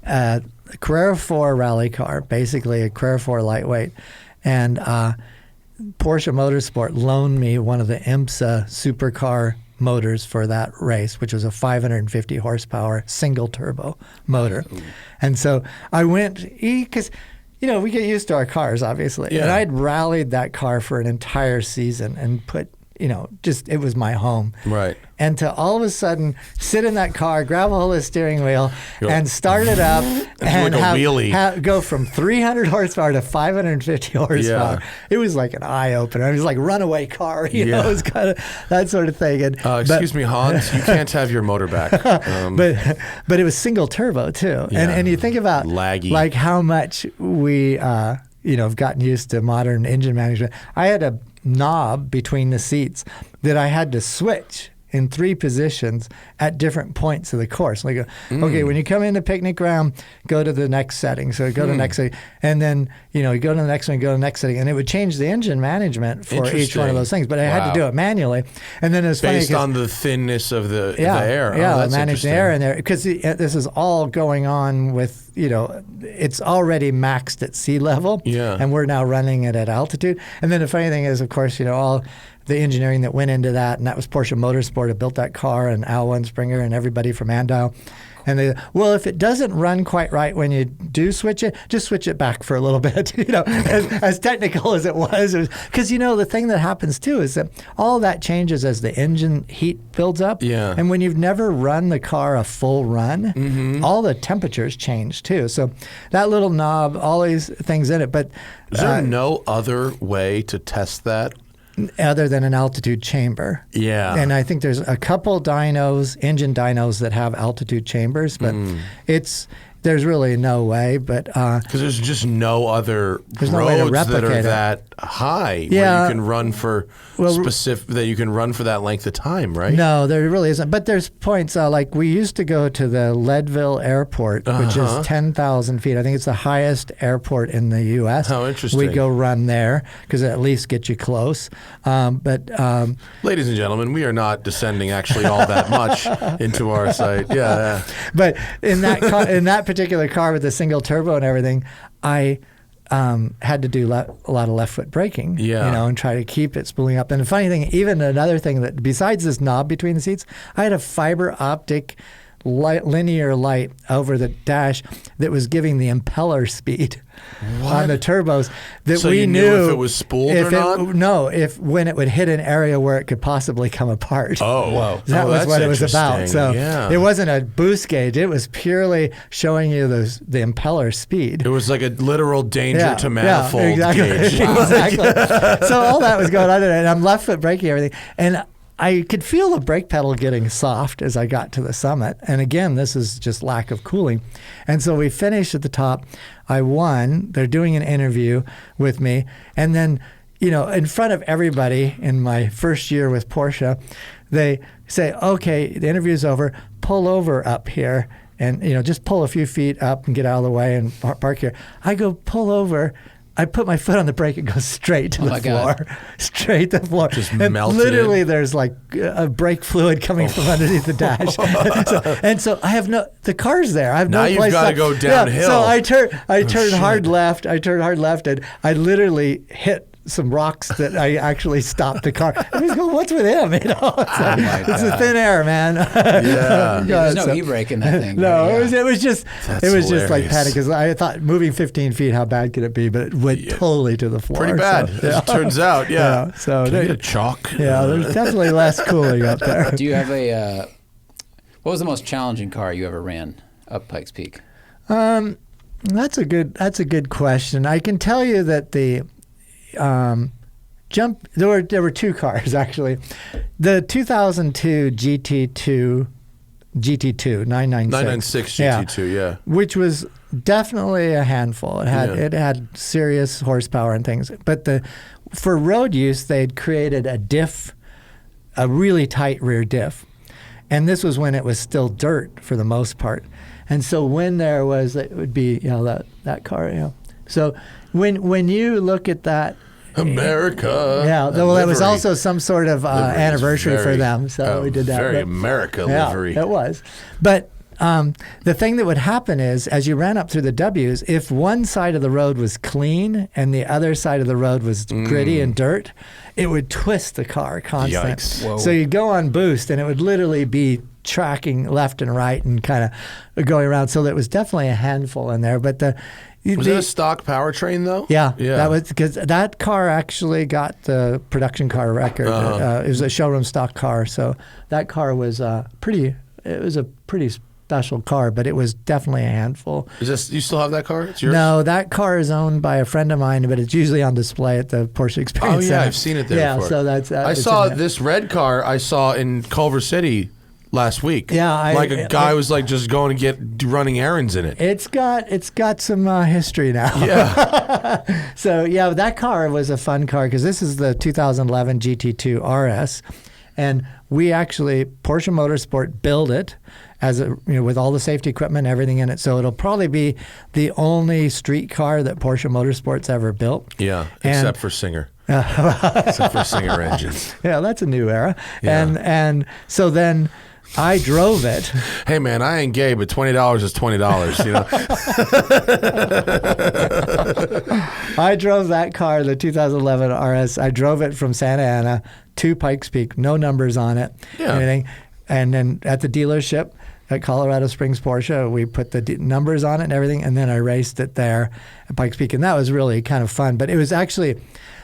a Carrera 4 rally car, basically a Carrera 4 lightweight, and Porsche Motorsport loaned me one of the IMSA supercar motors for that race, which was a 550 horsepower single turbo motor. Ooh. And so I went, because we get used to our cars, obviously, and I'd rallied that car for an entire season and put, it was my home. Right. And to all of a sudden sit in that car, grab a hold of the steering wheel, and start it up, and go from 300 horsepower to 550 horsepower. Yeah. It was like an eye opener. It was like runaway car. It was kind of that sort of thing. And, excuse me, Hans, you can't have your motor back. But it was single turbo too. Yeah. And you think about laggy, like how much we have gotten used to modern engine management. I had a knob between the seats that I had to switch in 3 positions at different points of the course. Like, okay, when you come into picnic ground, go to the next setting. So go to the next setting, and then you go to the next one, go to the next setting, and it would change the engine management for each one of those things. But I had to do it manually, and then it's based on the thinness of the air. Yeah, manage the air in there, because this is all going on with it's already maxed at sea level, and we're now running it at altitude. And then the funny thing is, of course, all the engineering that went into that, and that was Porsche Motorsport that built that car, and Al Springer and everybody from Andau. And they, if it doesn't run quite right when you do switch it, just switch it back for a little bit, as technical as it was. Because, the thing that happens too is that all that changes as the engine heat builds up. Yeah. And when you've never run the car a full run, all the temperatures change too. So that little knob, all these things in it. But is there no other way to test that? Other than an altitude chamber. Yeah. And I think there's a couple engine dynos that have altitude chambers, but there's really no way. But because there's just no other roads that are that high where you can run for that you can run for that length of time, right? No, there really isn't. But there's points like we used to go to the Leadville Airport, which is 10,000 feet. I think it's the highest airport in the U.S. How interesting. We go run there because it at least gets you close. But ladies and gentlemen, we are not descending actually all that much into our site. Yeah. But in that particular car with the single turbo and everything, I had to do a lot of left foot braking, and try to keep it spooling up. And the funny thing, even another thing that besides this knob between the seats, I had a fiber optic linear light over the dash that was giving the impeller speed on the turbos that so we you knew if it was spooled or not? No, when it would hit an area where it could possibly come apart. Oh, wow. That was what it was about. So it wasn't a boost gauge. It was purely showing you the impeller speed. It was like a literal danger to manifold gauge. Exactly. So all that was going on, and I'm left foot braking everything. And I could feel the brake pedal getting soft as I got to the summit. And again, this is just lack of cooling. And so we finished at the top. I won. They're doing an interview with me. And then, in front of everybody in my first year with Porsche, they say, okay, the interview's over. Pull over up here and just pull a few feet up and get out of the way and park here. I go pull over. I put my foot on the brake, it goes straight to the floor. God. Straight to the floor. Just and melted literally in. there's like a brake fluid coming from underneath the dash. so I have the car's there. I have Now no you've place gotta go downhill. so I turned hard shit. left. I turned hard left and I literally hit some rocks that I actually stopped the car. I was going, what's with him? It's a thin air, man. Yeah. There's no e-brake in that thing. No, right? it was just That's just like hilarious. panic because I thought moving 15 feet, how bad could it be? But it went totally to the floor. Pretty bad, So, as it turns out. Yeah. So Can I get a chalk? there's definitely less cooling up there. Do you have what was the most challenging car you ever ran up Pikes Peak? That's a good question. I can tell you that the there were two cars actually. The 2002 GT2 996 996 GT2, yeah. which was definitely a handful. It had serious horsepower and things. But for road use, they'd created a diff, a really tight rear diff, and this was when it was still dirt for the most part. And so when there was, it would be that car. So when you look at that. America. Yeah, well, that was livery. also some sort of Livery is anniversary for very- them, so we did that. Very But- America yeah, livery. it was. But the thing that would happen is, as you ran up through the W's, if one side of the road was clean and the other side of the road was gritty and dirt, it would twist the car constantly. Yikes. Whoa. So you'd go on boost, and it would literally be tracking left and right and kind of going around. So that was definitely a handful in there. But Was it a stock powertrain though? yeah, that was because that car actually got the production car record. It was a showroom stock car, so that car was pretty. It was a pretty special car, but it was definitely a handful. Is this, you still have that car? It's yours? No, that car is owned by a friend of mine, but it's usually on display at the Porsche Experience Oh yeah, Center. I've seen it there Yeah, before. so that's. I it's saw in there. this red car I saw in Culver City last week. Yeah, like a guy was like just going to running errands in it. It's got some history now. Yeah. So yeah, that car was a fun car because this is the 2011 GT2 RS, and we actually Porsche Motorsport built it as with all the safety equipment and everything in it. So it'll probably be the only street car that Porsche Motorsport's ever built. Yeah, And- except for Singer. Except for Singer engines. Yeah, that's a new era. Yeah. And so then I drove it. Hey man, I ain't gay, but $20 is $20. You know. I drove that car, the 2011 RS. I drove it from Santa Ana to Pikes Peak, no numbers on it, Yeah. anything. And then at the dealership at Colorado Springs Porsche, we put the numbers on it and everything, and then I raced it there at Pikes Peak, and that was really kind of fun. But it was actually,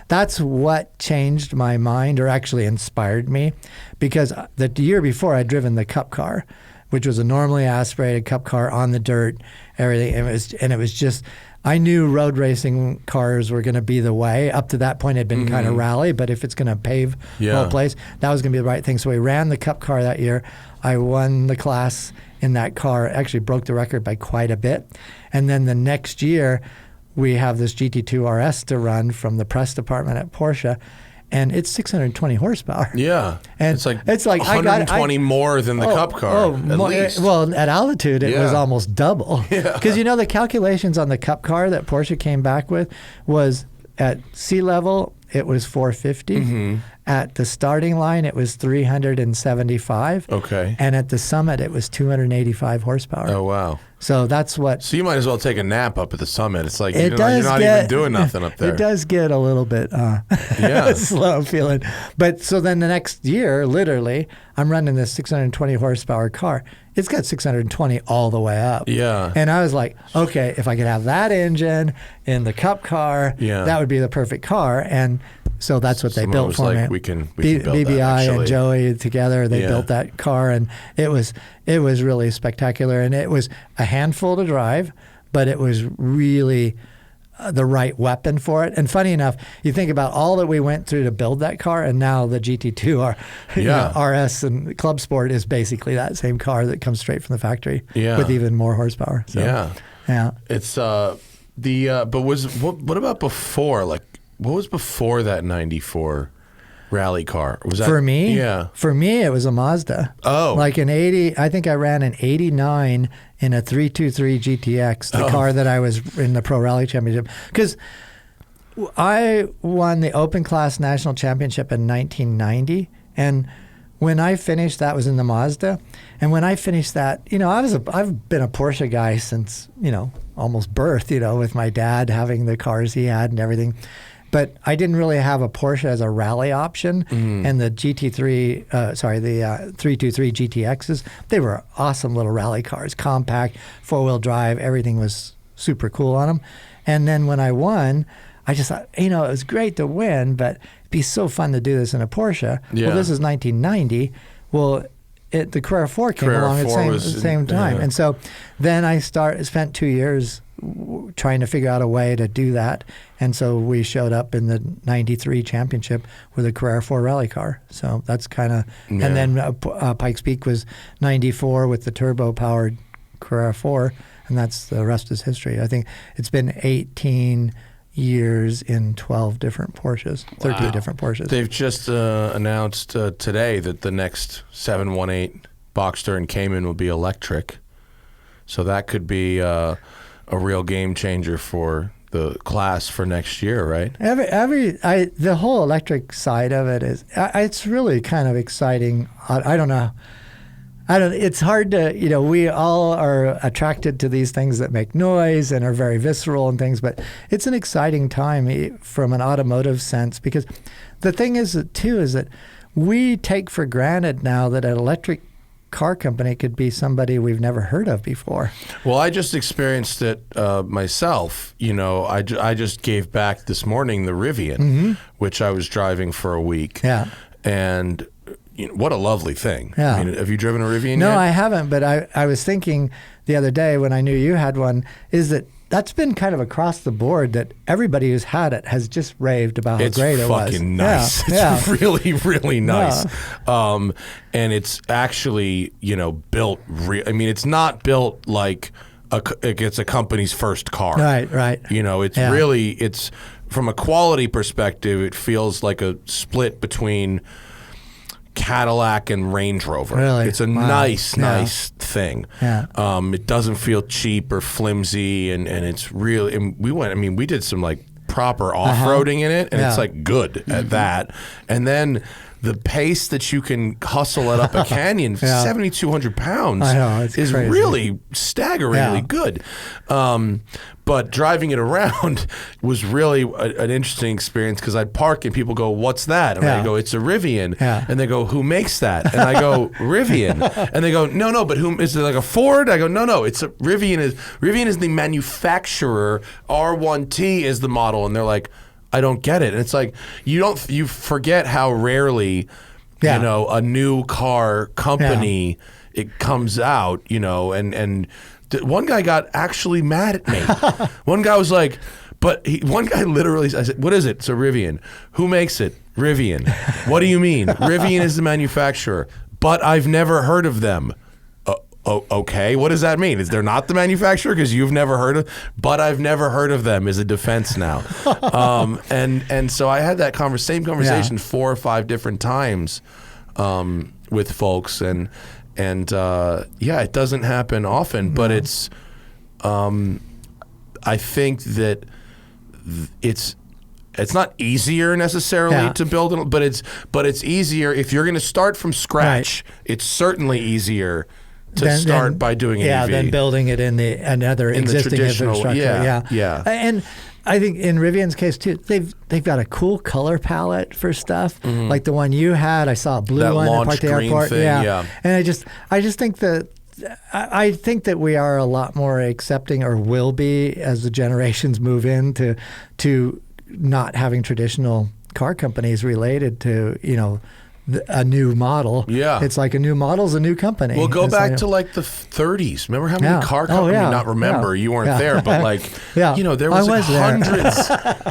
that's what changed my mind, or actually inspired me, because the year before I'd driven the Cup car, which was a normally aspirated Cup car on the dirt, everything, and it was just. I knew road racing cars were going to be the way. Up to that point, it had been kind of rally, but if it's going to pave the whole place, that was going to be the right thing. So we ran the Cup car that year. I won the class in that car, actually broke the record by quite a bit. And then the next year, we have this GT2 RS to run from the press department at Porsche, and it's 620 horsepower. Yeah. And it's like I got 120 more than the Cup car, at least. Well, at altitude, it was Yeah. almost double. Because the calculations on the Cup car that Porsche came back with was at sea level, it was 450. At the starting line, it was 375. Okay. And at the summit, it was 285 horsepower. Oh, wow. So that's what. So you might as well take a nap up at the summit. It's like It you're does not get, even doing nothing up there. It does get a little bit Yeah. slow feeling. But so then the next year, literally, I'm running this 620 horsepower car. It's got 620 all the way up. Yeah. And I was like, okay, if I could have that engine in the Cup car, Yeah. that would be the perfect car. And so that's what they Someone built was for like, me. we can build that, BBI actually. and Joey together, they Yeah. built that car, and it was really spectacular. And it was a handful to drive, but it was really the right weapon for it. And funny enough, you think about all that we went through to build that car, and now the GT2 RS and Club Sport is basically that same car that comes straight from the factory with even more horsepower. So, yeah. It's but what about before? Like, what was before that 94? rally car? Was that For me? Yeah. For me, it was a Mazda. Oh. Like an 80, I think I ran an 89 in a 323 GTX, the car that I was in the Pro Rally Championship. Because I won the Open Class National Championship in 1990. And when I finished, that was in the Mazda. And when I finished that, I've been a Porsche guy since, almost birth, with my dad having the cars he had and everything. But I didn't really have a Porsche as a rally option. And the GT3, the 323 GTXs, they were awesome little rally cars, compact, four-wheel drive, everything was super cool on them. And then when I won, I just thought, it was great to win, but it'd be so fun to do this in a Porsche. Yeah. Well, this is 1990. Well, the Carrera 4 came along at the same time. Yeah. And so then I spent 2 years trying to figure out a way to do that. And so we showed up in the 93 championship with a Carrera 4 rally car. So that's kind of, and then Pikes Peak was 94 with the turbo-powered Carrera 4, and that's the rest is history. I think it's been 18 years in 12 different Porsches, 13 different Porsches. They've just announced today that the next 718 Boxster and Cayman will be electric. So that could be a real game changer for the class for next year, right? The whole electric side of it is, it's really kind of exciting. I don't know. It's hard to, we all are attracted to these things that make noise and are very visceral and things, but it's an exciting time from an automotive sense, because the thing is that we take for granted now that an electric car company could be somebody we've never heard of before. Well, I just experienced it myself. I just gave back this morning the Rivian, which I was driving for a week. Yeah. And what a lovely thing. Yeah. I mean, have you driven a Rivian No, yet? I haven't, but I was thinking the other day when I knew you had one, is that's been kind of across the board that everybody who's had it has just raved about how great it was. It's fucking nice. Yeah. It's really, really nice. Yeah. And it's actually, built it's not built like it's a company's first car. Right. It's really, it's from a quality perspective, it feels like a split between Cadillac and Range Rover. Really? It's a nice thing. Yeah. It doesn't feel cheap or flimsy, and it's really. And we did some like proper off-roading in it, and it's like good at that. And then the pace that you can hustle it up a canyon, 7,200 pounds, I know, is crazy. really staggeringly good. But driving it around was really an interesting experience, because I'd park and people go, "What's that?" And I go, "It's a Rivian." And they go, "Who makes that?" And I go, "Rivian." And they go, "No, but who is it? Like a Ford?" I go, "No, it's a Rivian. Rivian is the manufacturer. R1T is the model." And they're like, I don't get it. And it's like, you forget how rarely, a new car company, it comes out, and one guy got actually mad at me. One guy was like, one guy literally, I said, "What is it?" "It's a Rivian." "Who makes it?" "Rivian." "What do you mean?" "Rivian is the manufacturer." "But I've never heard of them." Okay, what does that mean? Is they're not the manufacturer because you've never heard of? "But I've never heard of them" is a defense now. And so I had that same conversation 4 or 5 different times with folks, and it doesn't happen often, but it's I think that it's not easier necessarily to build it, but it's easier if you're going to start from scratch. Right. It's certainly easier to start by doing an EV. Than building it in another existing infrastructure. Yeah. And I think in Rivian's case too, they've got a cool color palette for stuff. Like the one you had, I saw a blue one at Park Airport. Thing, yeah. And I just think that I think that we are a lot more accepting, or will be, as the generations move in to not having traditional car companies related to a new model. Yeah. It's like a new model's a new company. Well, go back to like the 30s. Remember how many car companies? Not remember, you weren't there, but like, there was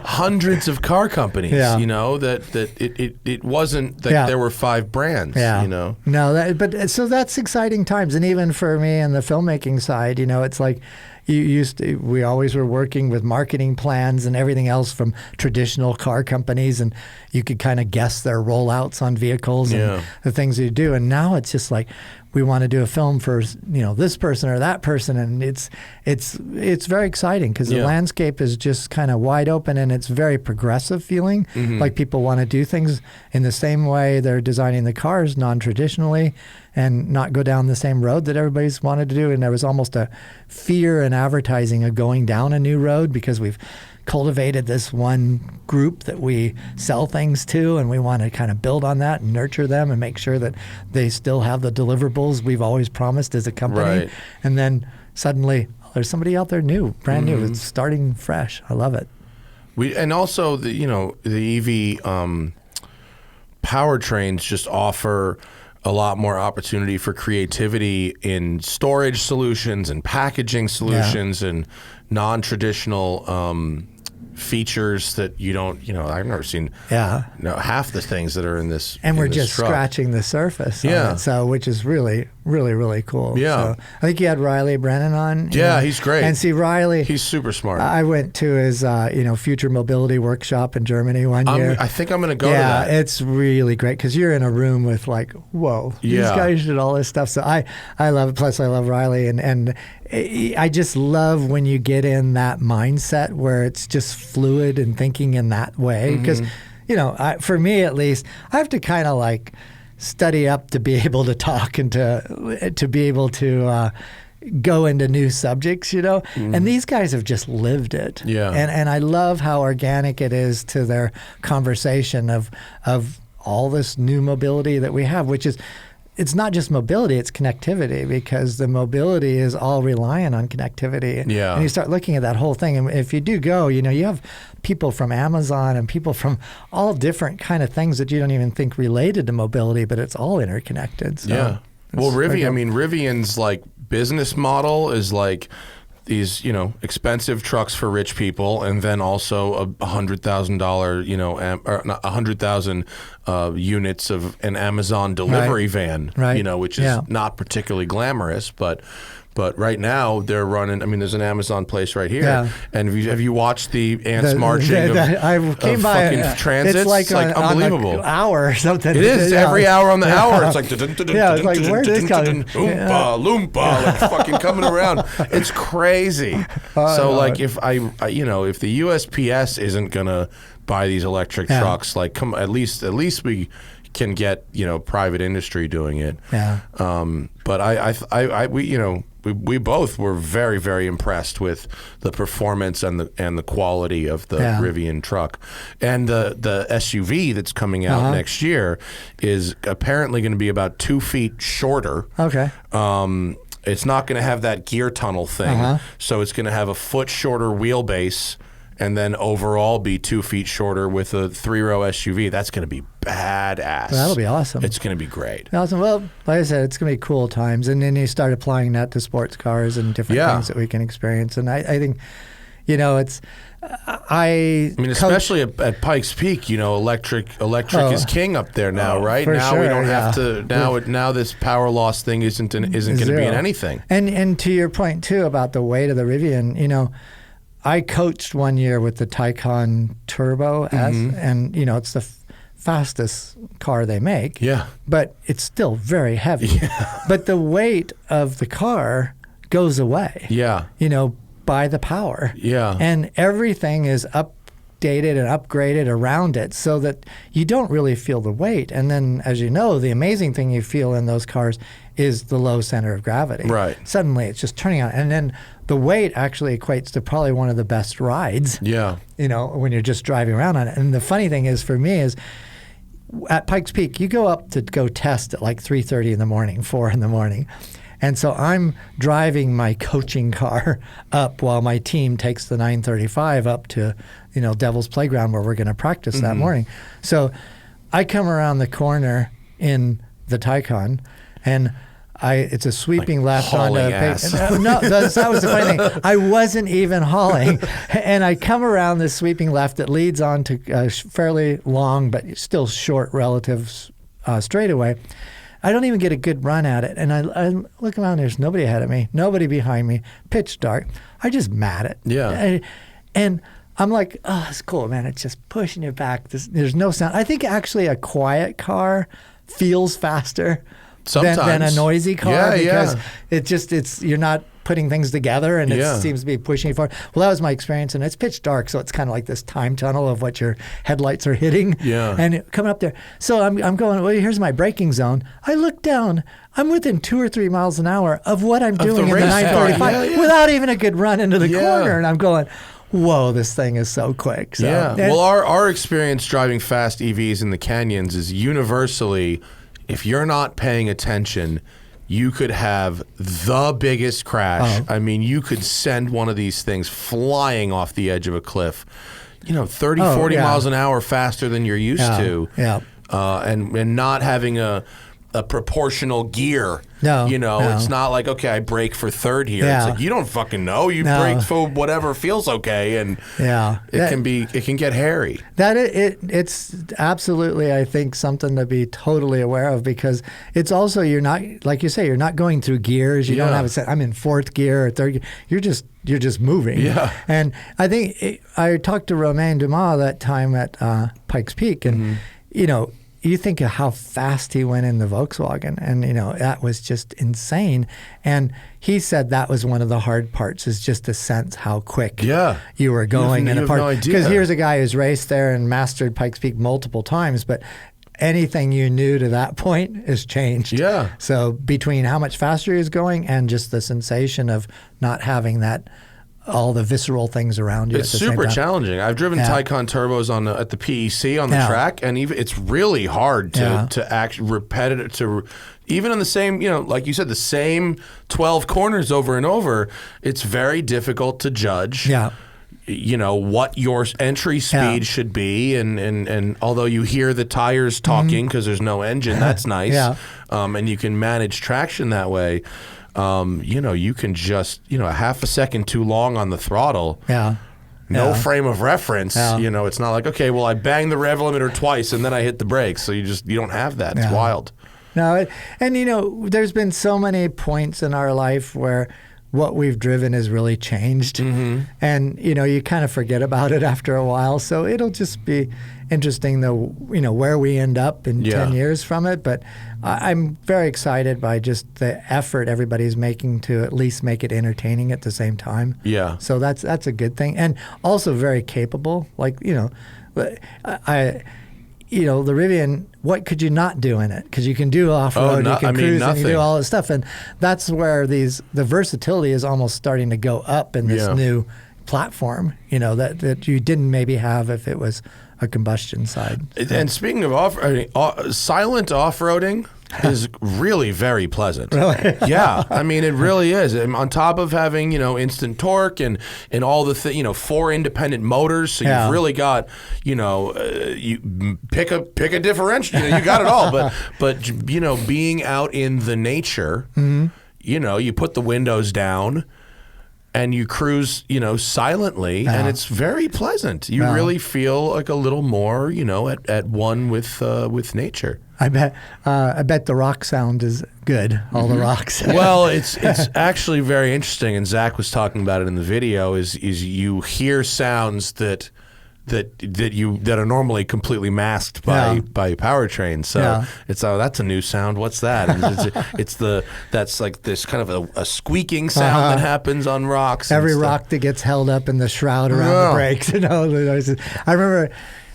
hundreds of car companies. That it wasn't that there were 5 brands. No, so that's exciting times, and even for me on the filmmaking side, it's like, we always were working with marketing plans and everything else from traditional car companies, and you could kind of guess their rollouts on vehicles and the things you do. And now it's just like, we want to do a film for this person or that person, and it's very exciting because the landscape is just kind of wide open, and it's very progressive feeling. Like people want to do things in the same way they're designing the cars non-traditionally, and not go down the same road that everybody's wanted to do. And there was almost a fear in advertising of going down a new road because we've cultivated this one group that we sell things to, and we want to kind of build on that and nurture them and make sure that they still have the deliverables we've always promised as a company. Right. And then suddenly there's somebody out there new, brand new, it's starting fresh. I love it. And also the EV powertrains just offer a lot more opportunity for creativity in storage solutions and packaging solutions and non-traditional features that you don't, I've never seen half the things that are in this. And we're just truck. Scratching the surface on it, so which is really, really, really cool. Yeah. So I think you had Riley Brennan on. Yeah, he's great. And see, Riley. He's super smart. I went to his, future mobility workshop in Germany one year. I think I'm going to go to that. Yeah, it's really great because you're in a room with like, whoa, these guys did all this stuff. So I love it. Plus I love Riley, and I just love when you get in that mindset where it's just fluid and thinking in that way. Because, for me at least, I have to kind of like study up to be able to talk and to be able to go into new subjects, And these guys have just lived it. Yeah. And I love how organic it is to their conversation of all this new mobility that we have, which is, it's not just mobility, it's connectivity, because the mobility is all reliant on connectivity. Yeah. And you start looking at that whole thing, and if you do go, you have people from Amazon and people from all different kind of things that you don't even think related to mobility, but it's all interconnected. So yeah. Well, Rivian's like business model is like these, expensive trucks for rich people, and then also $100,000, 100,000 units of an Amazon delivery van, which is not particularly glamorous, but right now they're running. There's an Amazon place right here. Yeah. And have you watched the ants marching I came by fucking transits? It's like unbelievable. On an hour or something. It is every hour on the hour. It's like it's like, where's this coming? Loompa, like fucking coming around. It's crazy. So like if if the USPS isn't gonna buy these electric trucks, like at least we can get private industry doing it. Yeah. But we both were very, very impressed with the performance and the quality of the Rivian truck. And the SUV that's coming out next year is apparently going to be about 2 feet shorter. Okay. It's not going to have that gear tunnel thing, so it's going to have a foot shorter wheelbase, and then overall be 2 feet shorter with a 3-row SUV. That's going to be badass. That'll be awesome. It's going to be great. Awesome. Well, like I said, it's going to be cool times. And then you start applying that to sports cars and different things that we can experience. And I think, it's... especially at Pikes Peak, electric is king up there now, right? Now we don't have to. Now this power loss thing isn't going to be in anything. And to your point too about the weight of the Rivian, I coached one year with the Taycan Turbo S, and it's the fastest car they make. Yeah, but it's still very heavy. Yeah. But the weight of the car goes away. Yeah, by the power. Yeah, and everything is updated and upgraded around it so that you don't really feel the weight. And then, as you know, the amazing thing you feel in those cars is the low center of gravity. Right. Suddenly, it's just turning on, and then the weight actually equates to probably one of the best rides. Yeah. When you're just driving around on it. And the funny thing is, for me, is at Pikes Peak, you go up to go test at like 3:30 in the morning, 4 in the morning. And so I'm driving my coaching car up while my team takes the 935 up to, Devil's Playground where we're going to practice that morning. So I come around the corner in the Taycan, and it's a sweeping left onto ass. No, that was the funny thing. I wasn't even hauling. And I come around this sweeping left that leads onto a fairly long but still short relative straightaway. I don't even get a good run at it. And I look around, there's nobody ahead of me, nobody behind me, pitch dark. I just mat it. Yeah. And I'm like, oh, it's cool, man. It's just pushing you back. There's no sound. I think actually a quiet car feels faster than a noisy car because it's you're not putting things together and it seems to be pushing you forward. Well, that was my experience, and it's pitch dark, so it's kind of like this time tunnel of what your headlights are hitting. Yeah. And coming up there. So I'm going, well, here's my braking zone. I look down. I'm within 2 or 3 miles an hour of what I'm doing in the 935 without even a good run into the corner. And I'm going, whoa, this thing is so quick. So, Well, our experience driving fast EVs in the canyons is universally, if you're not paying attention, you could have the biggest crash. I mean, you could send one of these things flying off the edge of a cliff, 30, 40 miles an hour faster than you're used to. Yeah. And not having a proportional gear. No. It's not like, okay, I brake for third here. Yeah. It's like, you don't fucking know. You brake for whatever feels okay, and it can get hairy. It's absolutely, I think, something to be totally aware of, because it's also, you're not, like you say, you're not going through gears. You don't have a set, I'm in fourth gear or third gear. You're just moving. Yeah. And I think I talked to Romain Dumas that time at Pikes Peak, and you think of how fast he went in the Volkswagen, and that was just insane. And he said that was one of the hard parts, is just to sense how quick you were going. You have no idea. Because here's a guy who's raced there and mastered Pikes Peak multiple times, but anything you knew to that point has changed. Yeah. So between how much faster he was going and just the sensation of not having that, all the visceral things around you. It's super challenging. I've driven Taycan turbos at the PEC on the track, and even it's really hard to act repetitive, to even on the same, like you said, the same 12 corners over and over. It's very difficult to judge. Yeah. What your entry speed should be, and although you hear the tires talking because there's no engine, that's nice. And you can manage traction that way. You can just, a half a second too long on the throttle. No frame of reference. It's not like, okay, well, I banged the rev limiter twice and then I hit the brakes. So you don't have that. It's wild. No, there's been so many points in our life where what we've driven has really changed. And, you kind of forget about it after a while. So it'll just be interesting, though, where we end up in 10 years from it. But I'm very excited by just the effort everybody's making to at least make it entertaining at the same time. Yeah. So that's a good thing. And also very capable. Like, the Rivian, what could you not do in it? Because you can do off-road, you can cruise, and you do all this stuff. And that's where the versatility is almost starting to go up in this new platform, that you didn't maybe have if it was a combustion side. And speaking of silent off-roading is really very pleasant. Really? Yeah. I mean, it really is. And on top of having, instant torque and all the 4 independent motors. So you've really got, you pick a differential, you got it all. But being out in the nature, you put the windows down and you cruise, silently, and it's very pleasant. You really feel like a little more, at one with nature. I bet the rock sound is good. All the rocks. Well, it's actually very interesting, and Zach was talking about it in the video. Is you hear sounds that are normally completely masked by powertrains. So that's a new sound. What's that? And that's like this kind of a squeaking sound that happens on rocks. Every rock that gets held up in the shroud around the brakes. I remember.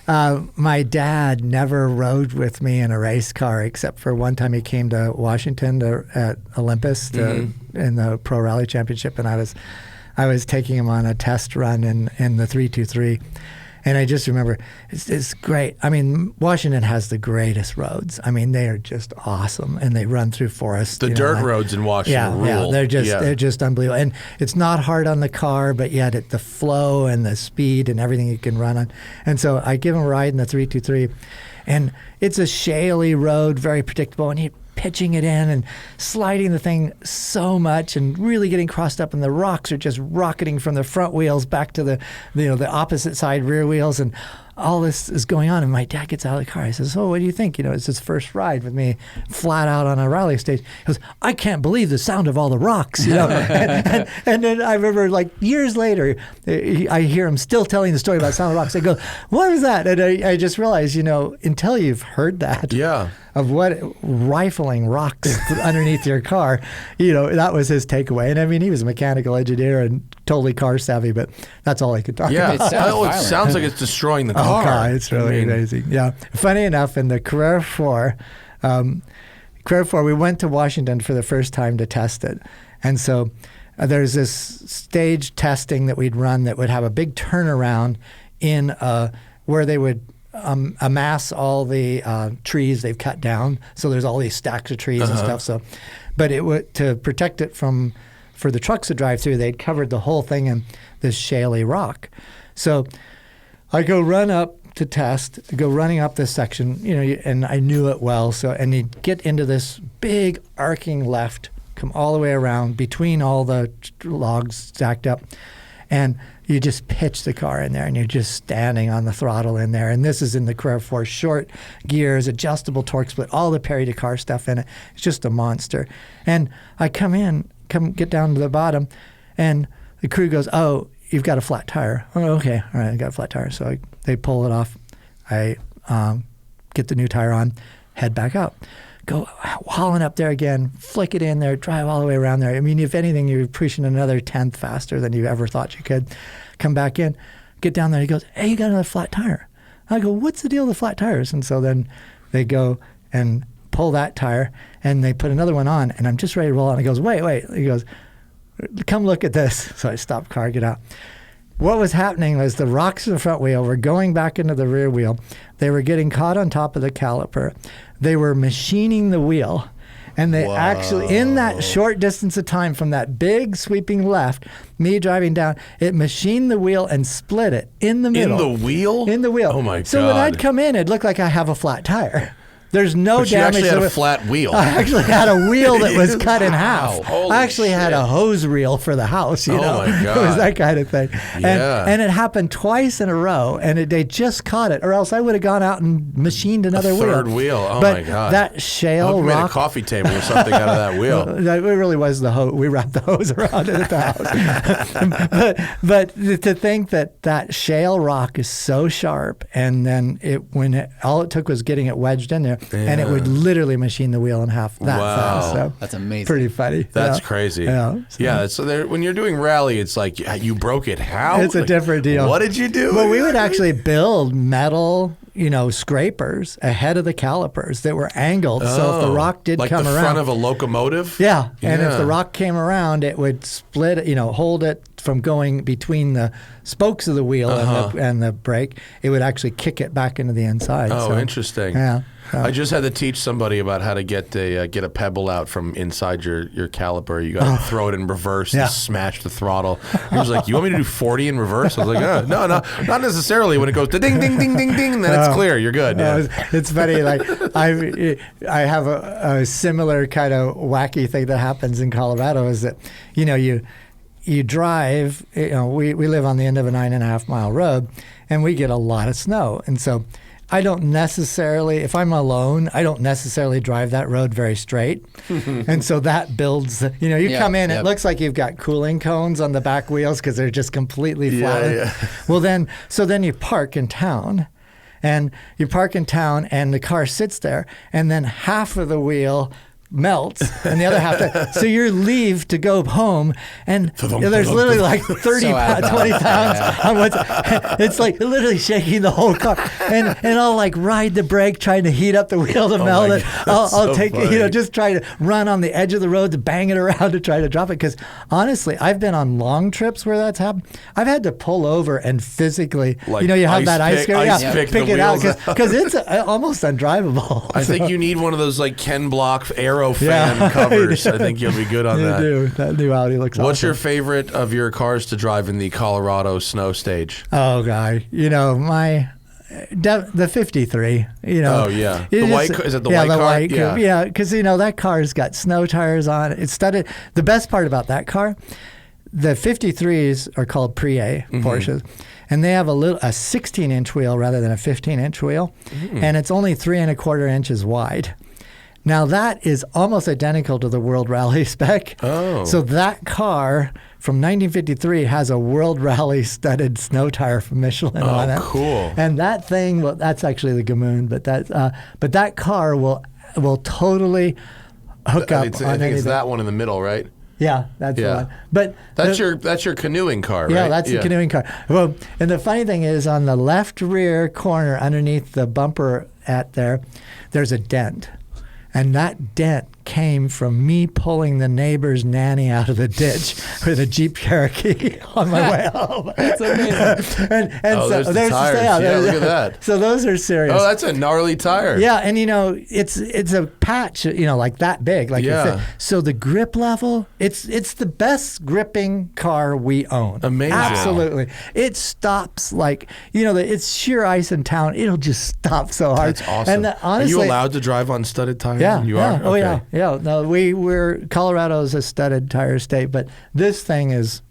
My dad never rode with me in a race car, except for one time he came to Washington at Olympus in the Pro Rally Championship, and I was taking him on a test run in the 323. And I just remember, it's great. I mean, Washington has the greatest roads. I mean, they are just awesome, and they run through forests. The dirt roads in Washington rule. They're just unbelievable. And it's not hard on the car, but yet the flow and the speed and everything you can run on. And so I give him a ride in the 323, and it's a shaly road, very predictable, and he pitching it in and sliding the thing so much and really getting crossed up, and the rocks are just rocketing from the front wheels back to the opposite side rear wheels. And all this is going on. And my dad gets out of the car. He says, "Oh, what do you think? It's his first ride with me flat out on a rally stage." He goes, "I can't believe the sound of all the rocks." And then I remember like years later, I hear him still telling the story about sound of the rocks. I go, "What was that?" And I just realized, until you've heard that. Yeah. Of what rifling rocks underneath your car, that was his takeaway. And I mean, he was a mechanical engineer and totally car savvy, but that's all he could talk about. It sounds like it's destroying the car. Oh, God, it's really amazing. Yeah. Funny enough, in the Carrera 4, we went to Washington for the first time to test it. And so there's this stage testing that we'd run that would have a big turnaround in where they would amass all the trees they've cut down. So there's all these stacks of trees and stuff. So, but it would, to protect it for the trucks to drive through, they'd covered the whole thing in this shaly rock. So I go run up to test, go running up this section, and I knew it well. So, and you get into this big arcing left, come all the way around between all the logs stacked up, and you just pitch the car in there, and you're just standing on the throttle in there. And this is in the Carrera 4, short gears, adjustable torque split, all the Perry Dakar stuff in it. It's just a monster. And I get down to the bottom, and the crew goes, "Oh, you've got a flat tire." "Oh, okay, all right, I got a flat tire." So they pull it off. I get the new tire on, head back up. Go hauling up there again, flick it in there, drive all the way around there. I mean, if anything, you're pushing another 1/10 faster than you ever thought you could. Come back in, get down there. He goes, "Hey, you got another flat tire." I go, "What's the deal with the flat tires?" And so then they go and pull that tire, and they put another one on, and I'm just ready to roll on. He goes, wait. He goes, "Come look at this." So I stop car, get out. What was happening was the rocks in the front wheel were going back into the rear wheel. They were getting caught on top of the caliper. They were machining the wheel. And they actually, in that short distance of time from that big sweeping left, me driving down, it machined the wheel and split it in the middle. In the wheel? In the wheel. Oh, my God. So when I'd come in, it'd look like I have a flat tire. There's no but you damage. actually had a flat wheel. I actually had a wheel that was cut in half. Holy I actually had shit. a hose reel for the house. Oh my God. It was that kind of thing. Yeah. And it happened twice in a row, and they just caught it, or else I would have gone out and machined another wheel. Third wheel. Oh, but my God. that shale made rock. a coffee table or something out of that wheel. It really was the hose. We wrapped the hose around it at the house. but to think that shale rock is so sharp, and then all it took was getting it wedged in there, and it would literally machine the wheel in half that fast. So that's amazing. Pretty funny. That's crazy. Yeah. So when you're doing rally, it's like you broke it. How? It's a different deal. What did you do? Well, we would actually build metal, scrapers ahead of the calipers that were angled. So if the rock did like come the around, front of a locomotive. Yeah. And if the rock came around, it would split, hold it from going between the spokes of the wheel and the brake. It would actually kick it back into the inside. Oh, so, interesting. Yeah. I just had to teach somebody about how to get a pebble out from inside your caliper. You got to throw it in reverse and smash the throttle. He was like, "You want me to do 40 in reverse?" I was like, "No, not necessarily. When it goes to ding, ding, ding, ding, ding, then it's clear. You're good." Yeah. It's funny. Like I have a similar kind of wacky thing that happens in Colorado is that you drive. We live on the end of a 9.5 mile road, and we get a lot of snow, and so. I don't necessarily, if I'm alone, I don't necessarily drive that road very straight. And so that builds, come in, it looks like you've got cooling cones on the back wheels because they're just completely flat. Yeah. Well, then you park in town. And you park in town and the car sits there, and then half of the wheel melts and the other half so you leave to go home, and there's literally like 30 pounds, 20 pounds on what's it's like literally shaking the whole car, and I'll like ride the brake trying to heat up the wheel to melt it. I'll take it, just try to run on the edge of the road to bang it around to try to drop it, because honestly I've been on long trips where that's happened. I've had to pull over and physically you have that ice pick it out because it's almost undrivable. I think you need one of those like Ken Block Aero fan covers. I think you'll be good on that. You do. That new Audi looks awesome. What's your favorite of your cars to drive in the Colorado snow stage? Oh, God. The 53. Oh, yeah. The white car? Is it the white car? White car. Yeah, because, that car's got snow tires on it. It's studded. The best part about that car, the 53s are called Pre-A Porsches. and they have a 16-inch wheel rather than a 15-inch wheel, and it's only 3¼ inches wide. Now that is almost identical to the World Rally spec. Oh. So that car from 1953 has a World Rally studded snow tire from Michelin on it. Oh, cool. And that thing, well, that's actually the Gamoon, but that car will totally hook up I on think anything. it's that one in the middle, right? Yeah, that's the one. But that's your canoeing car, right? Yeah, that's the canoeing car. Well, and the funny thing is, on the left rear corner, underneath the bumper there's a dent. And that dent came from me pulling the neighbor's nanny out of the ditch with a Jeep Cherokee on my way home. That's amazing. and Oh, so there's the tires. Yeah, look at that. So those are serious. Oh, that's a gnarly tire. Yeah, and it's a patch, like that big, like Yeah. so the grip level, it's the best gripping car we own. Amazing. Absolutely. It stops like it's sheer ice in town. It'll just stop so hard. That's awesome. And honestly, are you allowed to drive on studded tires? Yeah, You yeah. are? Oh, Okay. yeah. No, Colorado's a studded tire state, but this thing's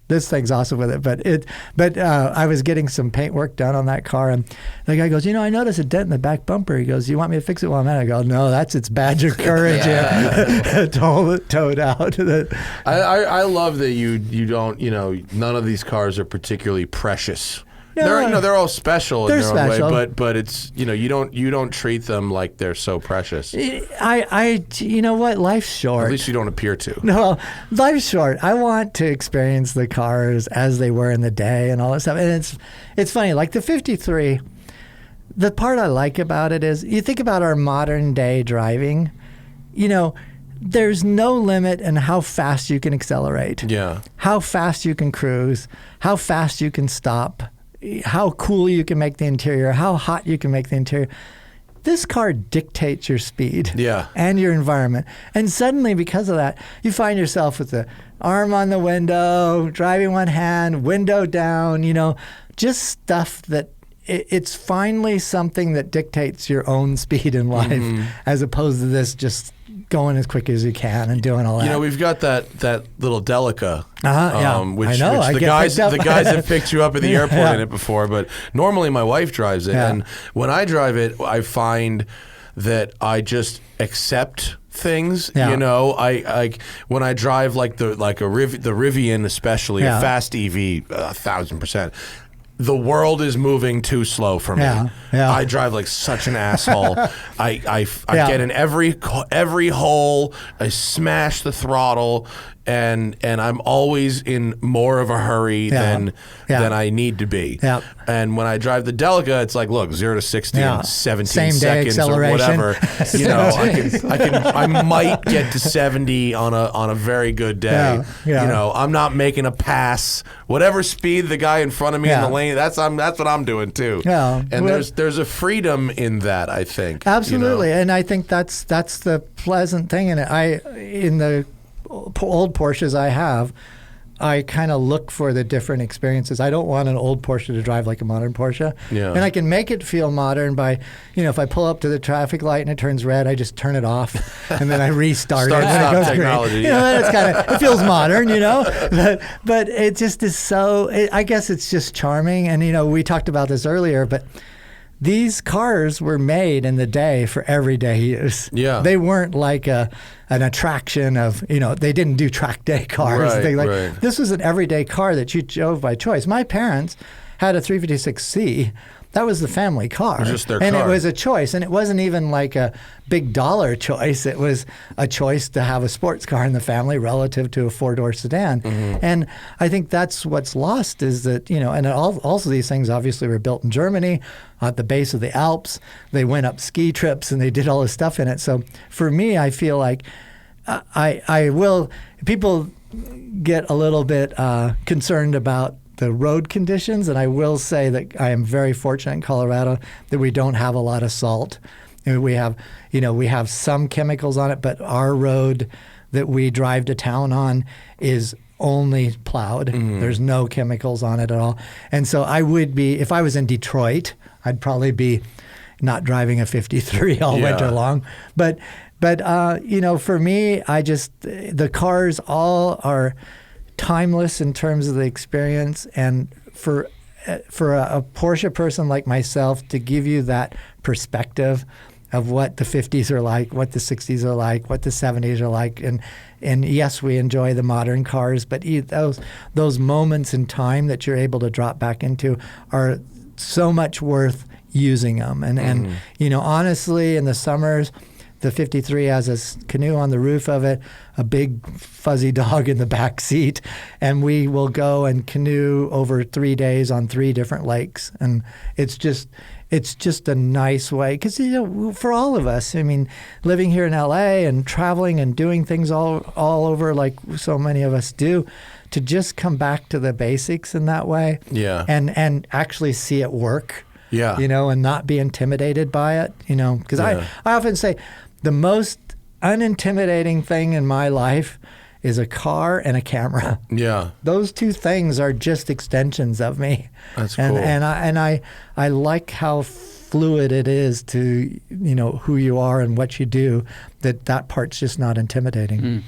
awesome with it. But I was getting some paint work done on that car, and the guy goes, I noticed a dent in the back bumper. He goes, you want me to fix it while I'm at it? I go, no, that's its badge of courage. Towed out. I love that you don't, none of these cars are particularly precious. No, they're all special in they're their own special. way, but it's you don't treat them like they're so precious. You know what? Life's short. At least you don't appear to. No, life's short. I want to experience the cars as they were in the day and all that stuff. And it's funny, like the 53, the part I like about it is you think about our modern day driving, there's no limit in how fast you can accelerate. Yeah. How fast you can cruise, how fast you can stop, how cool you can make the interior, how hot you can make the interior. This car dictates your speed and your environment. And suddenly, because of that, you find yourself with the arm on the window, driving one hand, window down, just stuff that it's finally something that dictates your own speed in life, as opposed to this just going as quick as you can and doing all that. We've got that little Delica, which, I know. Which the guys have picked you up at the airport in it before, but normally my wife drives it, and when I drive it, I find that I just accept things. I when I drive the Rivian, especially a fast EV, 1,000%. The world is moving too slow for me. I drive like such an asshole. I get in every hole. I smash the throttle, and I'm always in more of a hurry than I need to be. And when I drive the Delica, it's like, look, 0 to 60 in 17 Same seconds day or whatever. I might get to 70 on a very good day. I'm not making a pass. Whatever speed the guy in front of me in the lane, that's what I'm doing too. And there's a freedom in that, I think. Absolutely, and I think that's the pleasant thing in it. In the old Porsches I have, I kind of look for the different experiences. I don't want an old Porsche to drive like a modern Porsche. And I can make it feel modern by, if I pull up to the traffic light and it turns red, I just turn it off and then I restart it. Start It goes technology. green. It feels modern, but it just is so, I guess it's just charming. And, we talked about this earlier, but these cars were made in the day for everyday use. They weren't like an attraction of, they didn't do track day cars. This was an everyday car that you drove by choice. My parents had a 356C. That was the family car. It was just their and car. It was a choice. And it wasn't even like a big dollar choice. It was a choice to have a sports car in the family relative to a four-door sedan. And I think that's what's lost is that, and also these things obviously were built in Germany at the base of the Alps. They went up ski trips and they did all this stuff in it. So for me, I feel like people get a little bit concerned about the road conditions, and I will say that I am very fortunate in Colorado that we don't have a lot of salt. And we have some chemicals on it, but our road that we drive to town on is only plowed. There's no chemicals on it at all. And so I would be, if I was in Detroit, I'd probably be not driving a 53 all winter long. But for me, the cars all are timeless in terms of the experience, and for for a Porsche person like myself to give you that perspective of what the 50s are like, what the 60s are like, what the 70s are like, and yes, we enjoy the modern cars, but those moments in time that you're able to drop back into are so much worth using them. And you know, honestly, in the summers, the 53 has a canoe on the roof of it, a big fuzzy dog in the back seat, and we will go and canoe over 3 days on 3 different lakes. And it's just a nice way, because, you know, for all of us, I mean, living here in LA and traveling and doing things all over like so many of us do, to just come back to the basics in that way, and actually see it work, you know, and not be intimidated by it, you know, because I often say the most unintimidating thing in my life is a car and a camera. Yeah. Those 2 things are just extensions of me. That's cool. And I like how fluid it is to, you know, who you are and what you do, that part's just not intimidating.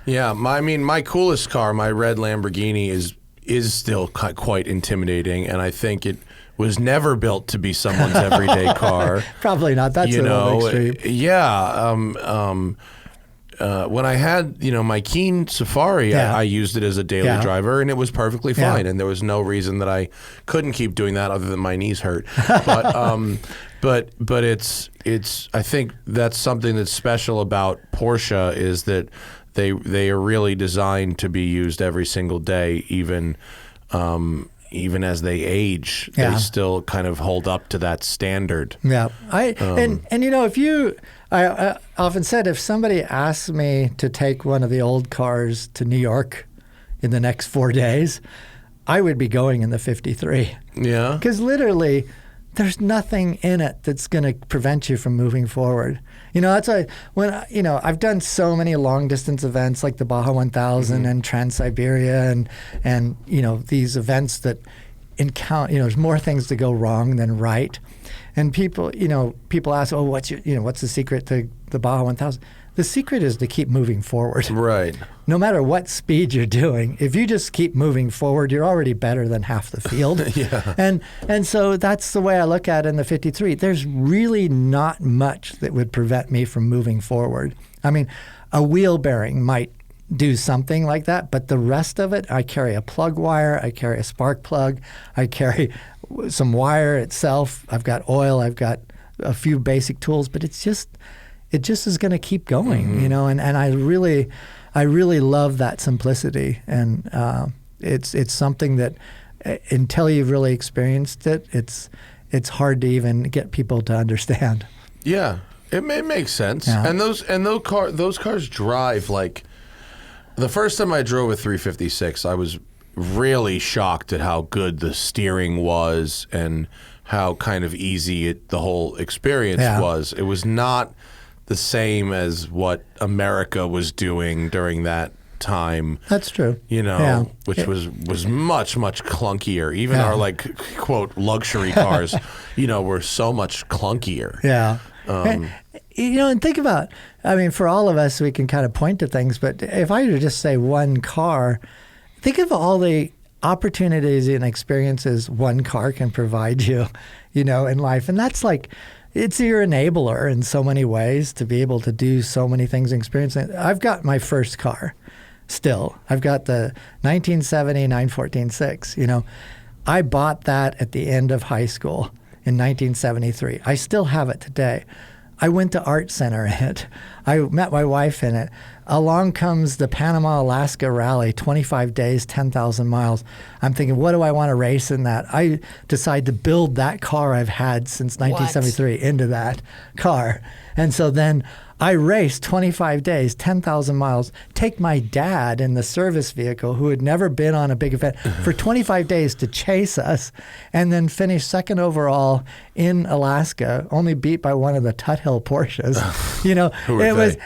Yeah, my coolest car, my red Lamborghini, is still quite intimidating, and I think it was never built to be someone's everyday car. Probably not. That's a little extreme. Yeah. When I had, you know, my Keen Safari, I used it as a daily driver, and it was perfectly fine. And there was no reason that I couldn't keep doing that other than my knees hurt. But but it's I think that's something that's special about Porsche, is that they are really designed to be used every single day, even as they age, they still kind of hold up to that standard. Yeah, and you know, I often said, if somebody asked me to take one of the old cars to New York in the next 4 days, I would be going in the 53. Yeah, because literally, there's nothing in it that's going to prevent you from moving forward. You know, that's why I've done so many long distance events like the Baja 1000 and Trans-Siberia and you know, these events that there's more things to go wrong than right. And people ask, oh, what's the secret to the Baja 1000? The secret is to keep moving forward. Right. No matter what speed you're doing, if you just keep moving forward, you're already better than half the field. And so that's the way I look at it in the 53. There's really not much that would prevent me from moving forward. I mean, a wheel bearing might do something like that, but the rest of it, I carry a plug wire, I carry a spark plug, I carry some wire itself, I've got oil, I've got a few basic tools, but it just is going to keep going, you know, and I really love that simplicity, and it's something that until you've really experienced it, it's hard to even get people to understand. Yeah, it makes sense. Yeah. And those cars drive like. The first time I drove a 356, I was really shocked at how good the steering was and how kind of easy the whole experience was. It was not the same as what America was doing during that time. That's true. You know, which was much, much clunkier. Even our, like, quote, luxury cars, you know, were so much clunkier. Yeah. You know, and think about, I mean, for all of us, we can kind of point to things, but if I were to just say one car, think of all the opportunities and experiences one car can provide you, you know, in life. And that's like, it's your enabler in so many ways to be able to do so many things and experience it. I've got my first car still. I've got the 1970 914-6, you know. I bought that at the end of high school in 1973. I still have it today. I went to Art Center in it. I met my wife in it. Along comes the Panama-Alaska Rally, 25 days, 10,000 miles. I'm thinking, what do I want to race in that? I decide to build that car I've had since 1973 into that car. And so then I race 25 days, 10,000 miles, take my dad in the service vehicle who had never been on a big event for 25 days to chase us, and then finish second overall in Alaska, only beat by one of the Tuthill Porsches. You know,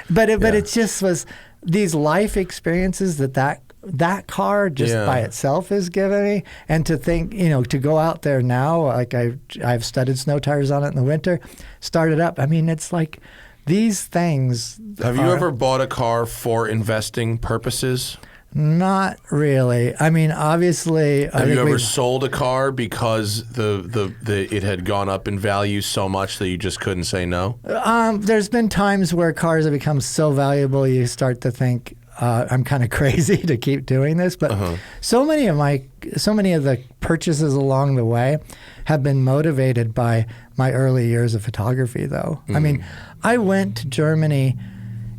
but it just was these life experiences that car just by itself is giving me. And to think, you know, to go out there now, like I've studded snow tires on it in the winter, start it up. I mean, it's like, these things. Have you ever bought a car for investing purposes? Not really. I mean, obviously, Have you ever sold a car because it had gone up in value so much that you just couldn't say no? There's been times where cars have become so valuable, you start to think, I'm kind of crazy to keep doing this. But so many of the purchases along the way have been motivated by my early years of photography, though. I mean, I went to Germany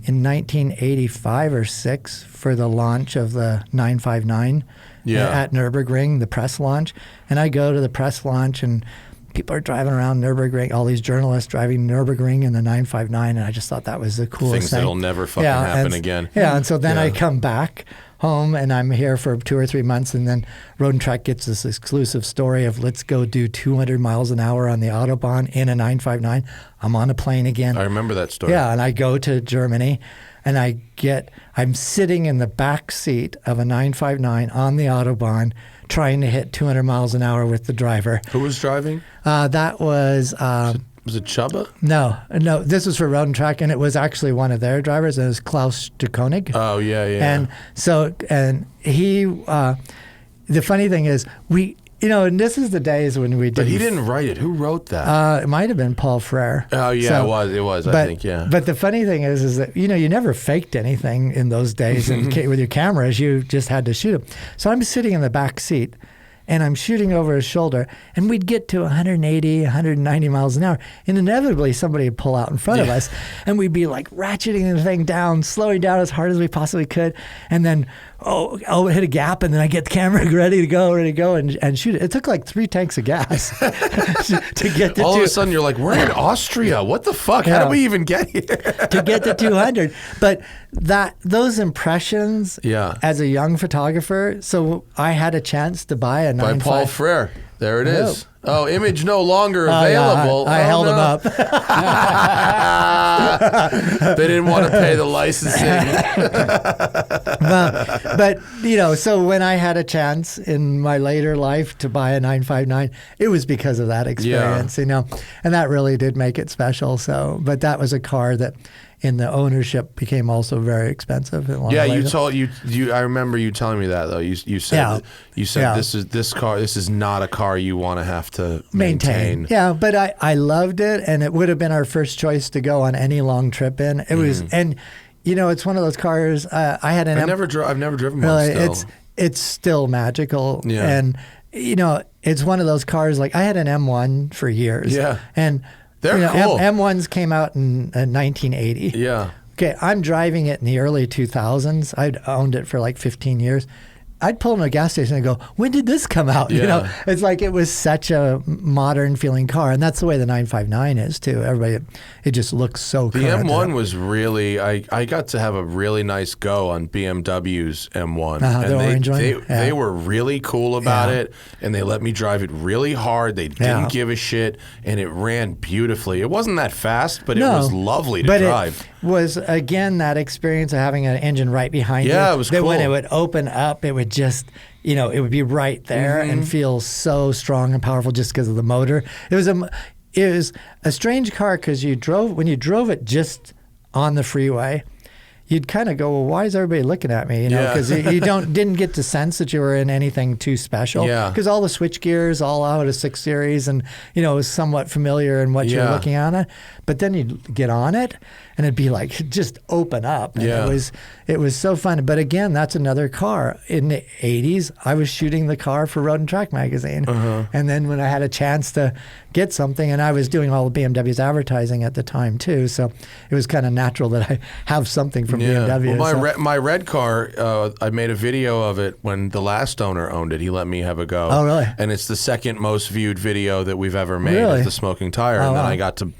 in 1985 or 6 for the launch of the 959 at Nürburgring, the press launch. And I go to the press launch and people are driving around Nürburgring, all these journalists driving Nürburgring in the 959, and I just thought that was the coolest Things thing. that'll never fucking happen again. Yeah, and so then I come back home and I'm here for 2 or 3 months, and then Road and Track gets this exclusive story of let's go do 200 miles an hour on the Autobahn in a 959. I'm on a plane again. I remember that story. Yeah, and I go to Germany and I'm sitting in the back seat of a 959 on the Autobahn trying to hit 200 miles an hour with the driver. Who was driving? That was... Was it Chubba? No. This was for Road and Track, and it was actually one of their drivers. It was Klaus de Koenig. Oh, yeah. And he, the funny thing is, and this is the days when we did. But he didn't write it. Who wrote that? It might have been Paul Frere. Oh, yeah, it was, I think, yeah. But the funny thing is that, you never faked anything in those days with your cameras. You just had to shoot them. So I'm sitting in the back seat, and I'm shooting over his shoulder, and we'd get to 180, 190 miles an hour, and inevitably somebody would pull out in front of us, and we'd be like ratcheting the thing down, slowing down as hard as we possibly could, and then hit a gap, and then I get the camera ready to go and shoot it. It took like 3 tanks of gas to get to all of a sudden you're like, we're in Austria. What the fuck? How did we even get here? To get to 200. But those impressions as a young photographer, so I had a chance to buy a 9.5. By Paul Frere. There it is. Oh, image no longer available. I held him up. They didn't want to pay the licensing. But, so when I had a chance in my later life to buy a 959, it was because of that experience, and that really did make it special. So, but that was a car that in the ownership became also very expensive. Yeah, I remember you telling me that though. You said this is not a car you want to have to maintain. Yeah, but I loved it, and it would have been our first choice to go on any long trip in. It was, and it's one of those cars. I had an. I've never driven one. Still. It's still magical, and it's one of those cars. Like I had an M1 for years. Yeah, and. They're cool. M1s came out in 1980. Yeah. Okay, I'm driving it in the early 2000s. I'd owned it for like 15 years. I'd pull into a gas station and go, when did this come out? Yeah. It's like it was such a modern feeling car. And that's the way the 959 is too. Everybody, it just looks so The current. M1 was really, I got to have a really nice go on BMW's M1. The orange one? They were really cool about it, and they let me drive it really hard. They didn't give a shit, and it ran beautifully. It wasn't that fast, but it was lovely to drive. It was, again, that experience of having an engine right behind you. Yeah, it was cool. When it would open up, it would just, it would be right there and feel so strong and powerful just because of the motor. It was a strange car because when you drove it just on the freeway, you'd kind of go, well, why is everybody looking at me? Because you didn't get to sense that you were in anything too special. Yeah. Because all the switch gears, all out of 6 Series, and it was somewhat familiar in what you're looking at. But then you'd get on it, and it'd be like just open up. And it was so fun. But again, that's another car. In the 80s, I was shooting the car for Road and Track magazine. And then when I had a chance to get something, and I was doing all of BMW's advertising at the time too, so it was kind of natural that I have something from BMW. Well, my red car, I made a video of it when the last owner owned it. He let me have a go. Oh, really? And it's the second most viewed video that we've ever made of the smoking tire. Oh, and then wow.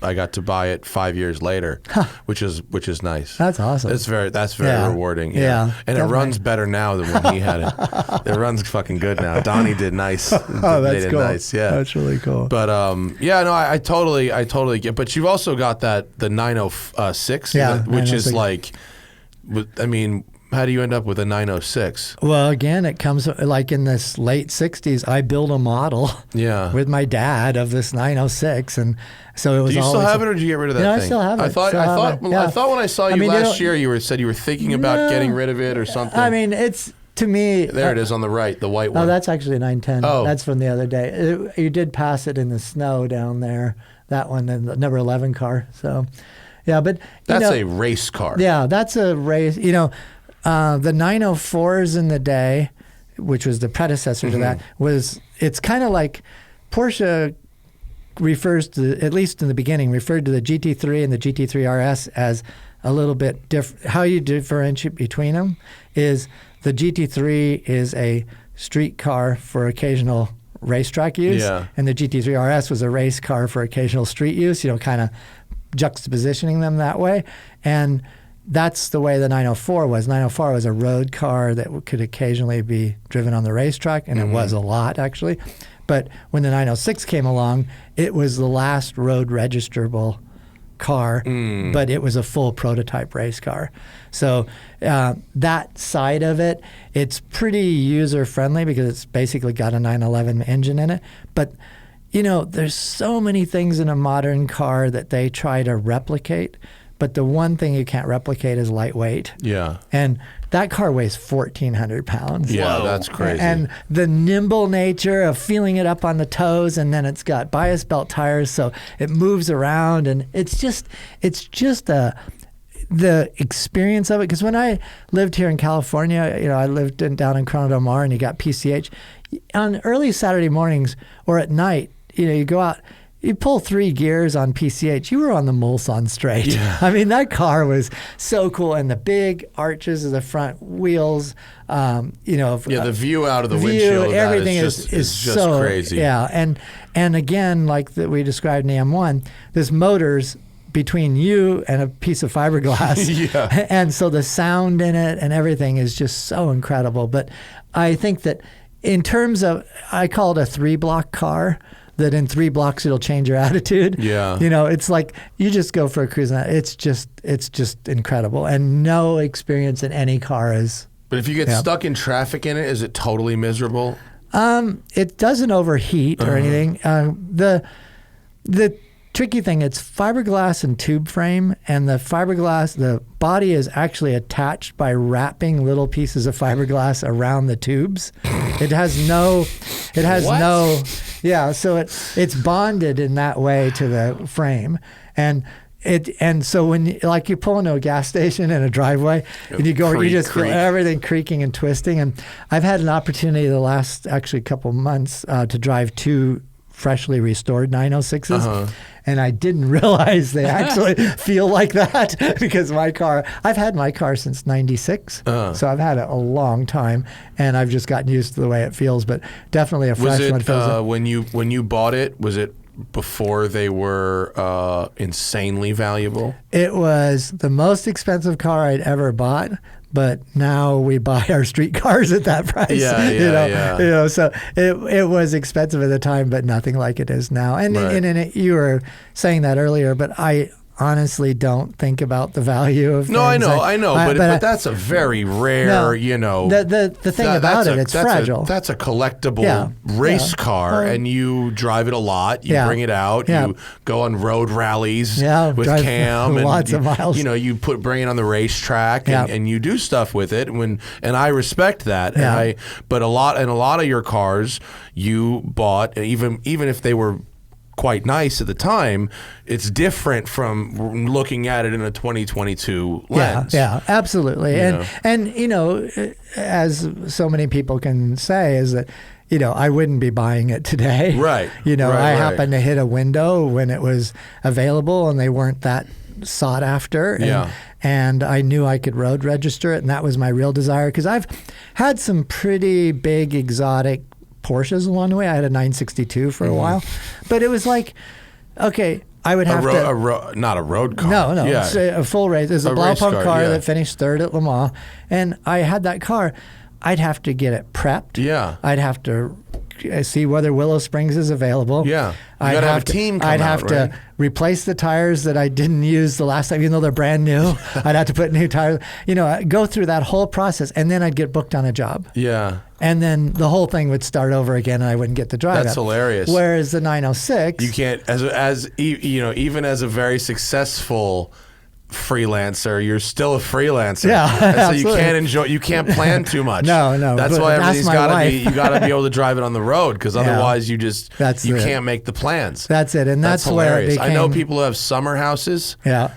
I got to buy it 5 years later, which is nice. That's awesome. That's very rewarding. Yeah, and definitely. It runs better now than when he had it. It runs fucking good now. Donnie did nice. Oh, that's cool. Nice. Yeah, that's really cool. But I totally get. But you've also got the 906, which is like, I mean, how do you end up with a 906? Well, again, it comes like in this late 60s, I built a model with my dad of this 906. And so it was. Do you still have it, or did you get rid of that thing? I still have it. I thought when I saw you last year, you said you were thinking about getting rid of it or something. I mean, it's to me, There it is on the right, the white one. Oh, that's actually a 910. Oh. That's from the other day. You did pass it in the snow down there. That one, and the number 11 car. So, yeah, but That's a race car. Yeah, that's a race. The 904s in the day, which was the predecessor to that, it's kind of like Porsche refers to, at least in the beginning, referred to the GT3 and the GT3 RS as a little bit different. How you differentiate between them is the GT3 is a street car for occasional racetrack use, and the GT3 RS was a race car for occasional street use, kind of juxtapositioning them that way. And that's the way the 904 was. 904 was a road car that could occasionally be driven on the racetrack, and it was a lot, actually. But when the 906 came along, it was the last road registerable car, but it was a full prototype race car. So that side of it, it's pretty user-friendly because it's basically got a 911 engine in it. But, there's so many things in a modern car that they try to replicate. But the one thing you can't replicate is lightweight. Yeah. And that car weighs 1,400 pounds. Yeah, that's crazy. And the nimble nature of feeling it up on the toes, and then it's got bias belt tires, so it moves around, and it's just the experience of it. Because when I lived here in California, I lived down in Corona del Mar, and you got PCH. On early Saturday mornings or at night, you go out. You pull 3 gears on PCH, you were on the Mulsanne straight. Yeah. I mean, that car was so cool. And the big arches of the front wheels, the view out of the windshield, everything is just so crazy. Yeah. And again, like we described in the M1, this motor's between you and a piece of fiberglass. Yeah. And so the sound in it and everything is just so incredible. But I think that in terms of, I call it a 3-block car, that in 3 blocks it'll change your attitude. Yeah. It's like you just go for a cruise. It's just incredible. And no experience in any car is. But if you get stuck in traffic in it, is it totally miserable? It doesn't overheat or anything. The tricky thing, it's fiberglass and tube frame, and the body is actually attached by wrapping little pieces of fiberglass around the tubes. It has no, so it's bonded in that way to the frame. And so when you pull into a gas station in a driveway and you just feel everything creaking and twisting. And I've had an opportunity the last actually couple months to drive 2 freshly restored 906s. And I didn't realize they actually feel like that because I've had my car since 96. So I've had it a long time, and I've just gotten used to the way it feels, but definitely a fresh one feels when you bought it, was it before they were insanely valuable? It was the most expensive car I'd ever bought. But now we buy our street cars at that price. So it was expensive at the time, but nothing like it is now. And you were saying that earlier, but I honestly don't think about the value of things. I know, but that's a very rare, The thing about it, it's fragile. That's a collectible race car, and you drive it a lot. You bring it out. You go on road rallies with Cam, and lots of miles. You bring it on the racetrack, and you do stuff with it. And I respect that. But a lot of your cars you bought, even if they were quite nice at the time, it's different from looking at it in a 2022 lens. Yeah, absolutely. And as so many people can say, is that I wouldn't be buying it today. Right. I happened to hit a window when it was available and they weren't that sought after. And I knew I could road register it, and that was my real desire, because I've had some pretty big exotic Porsches along the way. I had a 962 for a while, but it was like, okay, I would have not a road car. No, it's a full race. It was a Blaupunk car that finished 3rd at Le Mans, and I had that car. I'd have to get it prepped. Yeah, I'd have to see whether Willow Springs is available. Yeah, I'd have a team come I'd have out, to replace the tires that I didn't use the last time, even though they're brand new. I'd have to put new tires. Go through that whole process, and then I'd get booked on a job. Yeah. And then the whole thing would start over again, and I wouldn't get to drive. That's hilarious. Whereas the 906, you can't, even as a very successful freelancer, you're still a freelancer. Yeah, and so absolutely. you can't plan too much. No, That's but why that's everything's my got to wife. be. You got to be able to drive it on the road because otherwise you can't make the plans. That's it, and that's where it hilarious. became. I know people who have summer houses. Yeah.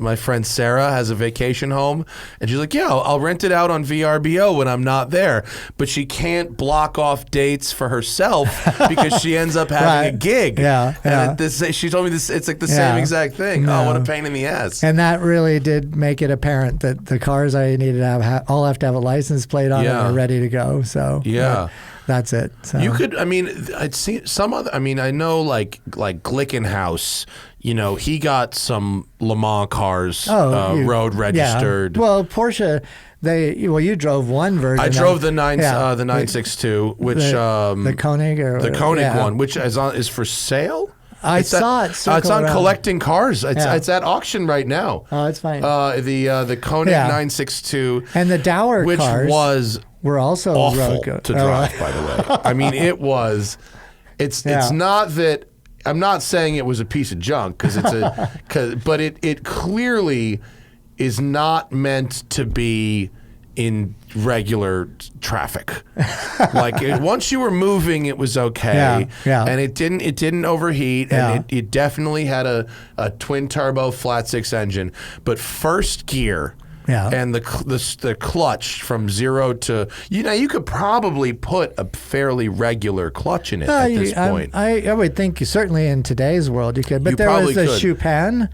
My friend Sarah has a vacation home, and she's like, "Yeah, I'll rent it out on VRBO when I'm not there." But she can't block off dates for herself because she ends up having a gig. Yeah, And she told me this. It's like the same exact thing. No. Oh, what a pain in the ass. And that really did make it apparent that the cars I needed to all have to have a license plate on them and are ready to go. So that's it. So. You could. I mean, I'd seen some other. I mean, I know like Glickenhaus. You know, he got some Le Mans cars road registered. Yeah. Well, Porsche. You drove one version. I drove the 962, which the Koenig or the Koenig one, which is for sale. I saw it. It's on around. Collecting Cars. It's at auction right now. Oh, it's fine. The Koenig 962 and the Dower which cars were also awful to drive. By the way, I mean it was. It's not that. I'm not saying it was a piece of junk but it clearly is not meant to be in regular traffic. Once you were moving, it was okay, and it didn't overheat, and it definitely had a twin turbo flat six engine, but first gear. Yeah. And the clutch from 0 to you could probably put a fairly regular clutch in it at this point. I would think certainly in today's world you could, but there was the Chopin,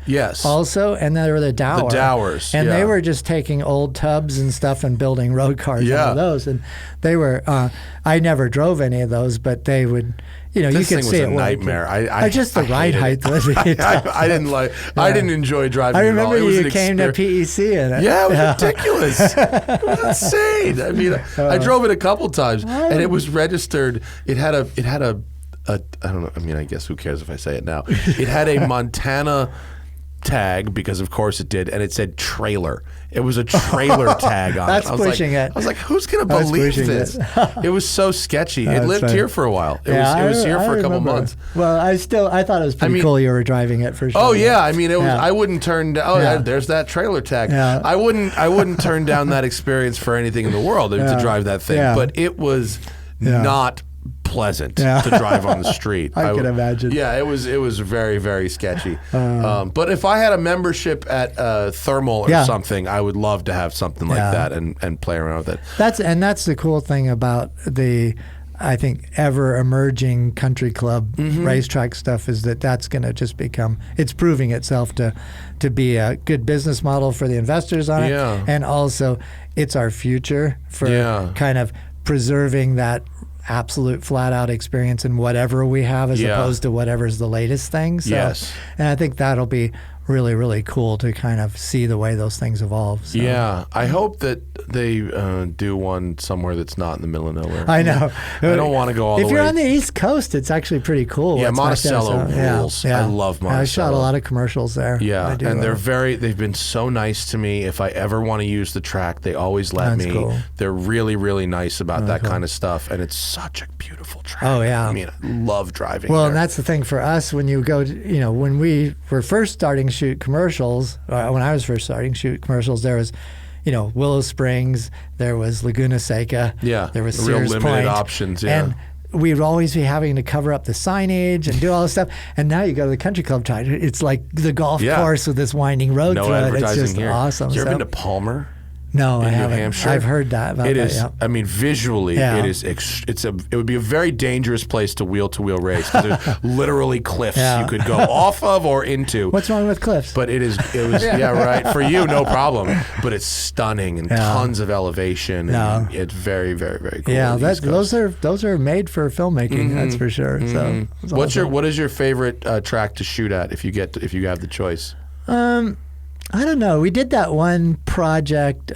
also, and there were the Dower. The Dowers, and they were just taking old tubs and stuff and building road cars out of those, and they were. I never drove any of those, but they would. You this could thing see was it. a nightmare. I just the ride height was. I didn't like. I didn't enjoy driving. I remember it all. It was you came to PEC in it. Yeah, it was ridiculous. It was insane. I mean, I drove it a couple times, and it was registered. It had a. I don't know. I mean, I guess who cares if I say it now? It had a Montana tag because, of course, it did, and it said trailer. It was a trailer tag on That's it. pushing it. I was like, who's going to believe this? It was so sketchy. It lived here for a while. It was here for a couple months. Well, I thought it was pretty cool you were driving it for sure. Oh yeah, I mean, it was. I wouldn't turn down. There's that trailer tag. Yeah. I wouldn't turn down that experience for anything in the world to drive that thing. Yeah. But it was not pleasant to drive on the street. I can imagine. Yeah, it was very, very sketchy. But if I had a membership at Thermal or something, I would love to have something like that and play around with it. That's the cool thing about the, I think, ever emerging country club racetrack stuff is that's going to just become, it's proving itself to be a good business model for the investors on it. And also it's our future for kind of preserving that absolute flat out experience in whatever we have as opposed to whatever's the latest thing. So, and I think that'll be really, really cool to kind of see the way those things evolve. So. Yeah, I hope that they do one somewhere that's not in the middle of nowhere. I know. I don't want to go all the way. If you're on the East Coast, it's actually pretty cool. Yeah, Monticello rules. I love Monticello. I shot a lot of commercials there. Yeah, and they've been so nice to me. If I ever want to use the track, they always let me. Cool. They're really, really nice about that kind of stuff, and it's such a beautiful track. Oh yeah. I mean, I love driving Well, there. and that's the thing for us when you go to, when we were first starting to shoot commercials, when I was first starting to shoot commercials, there was, Willow Springs, there was Laguna Seca, there was Sears real limited Point, options, and we'd always be having to cover up the signage and do all this stuff. And now you go to the country club track, it's like the golf course with this winding road no through it. advertising It's just here. awesome. Have you ever been to Palmer? No, I in New haven't. Hampshire? I've heard that. About it that, is. I mean, visually, it is. It would be a very dangerous place to wheel race because there's literally cliffs you could go off of or into. What's wrong with cliffs? But it was right for you, no problem. But it's stunning and tons of elevation. And it's very, very, very cool. Yeah, those are made for filmmaking. That's for sure. So, what is your favorite track to shoot at if you have the choice? I don't know. We did that one project.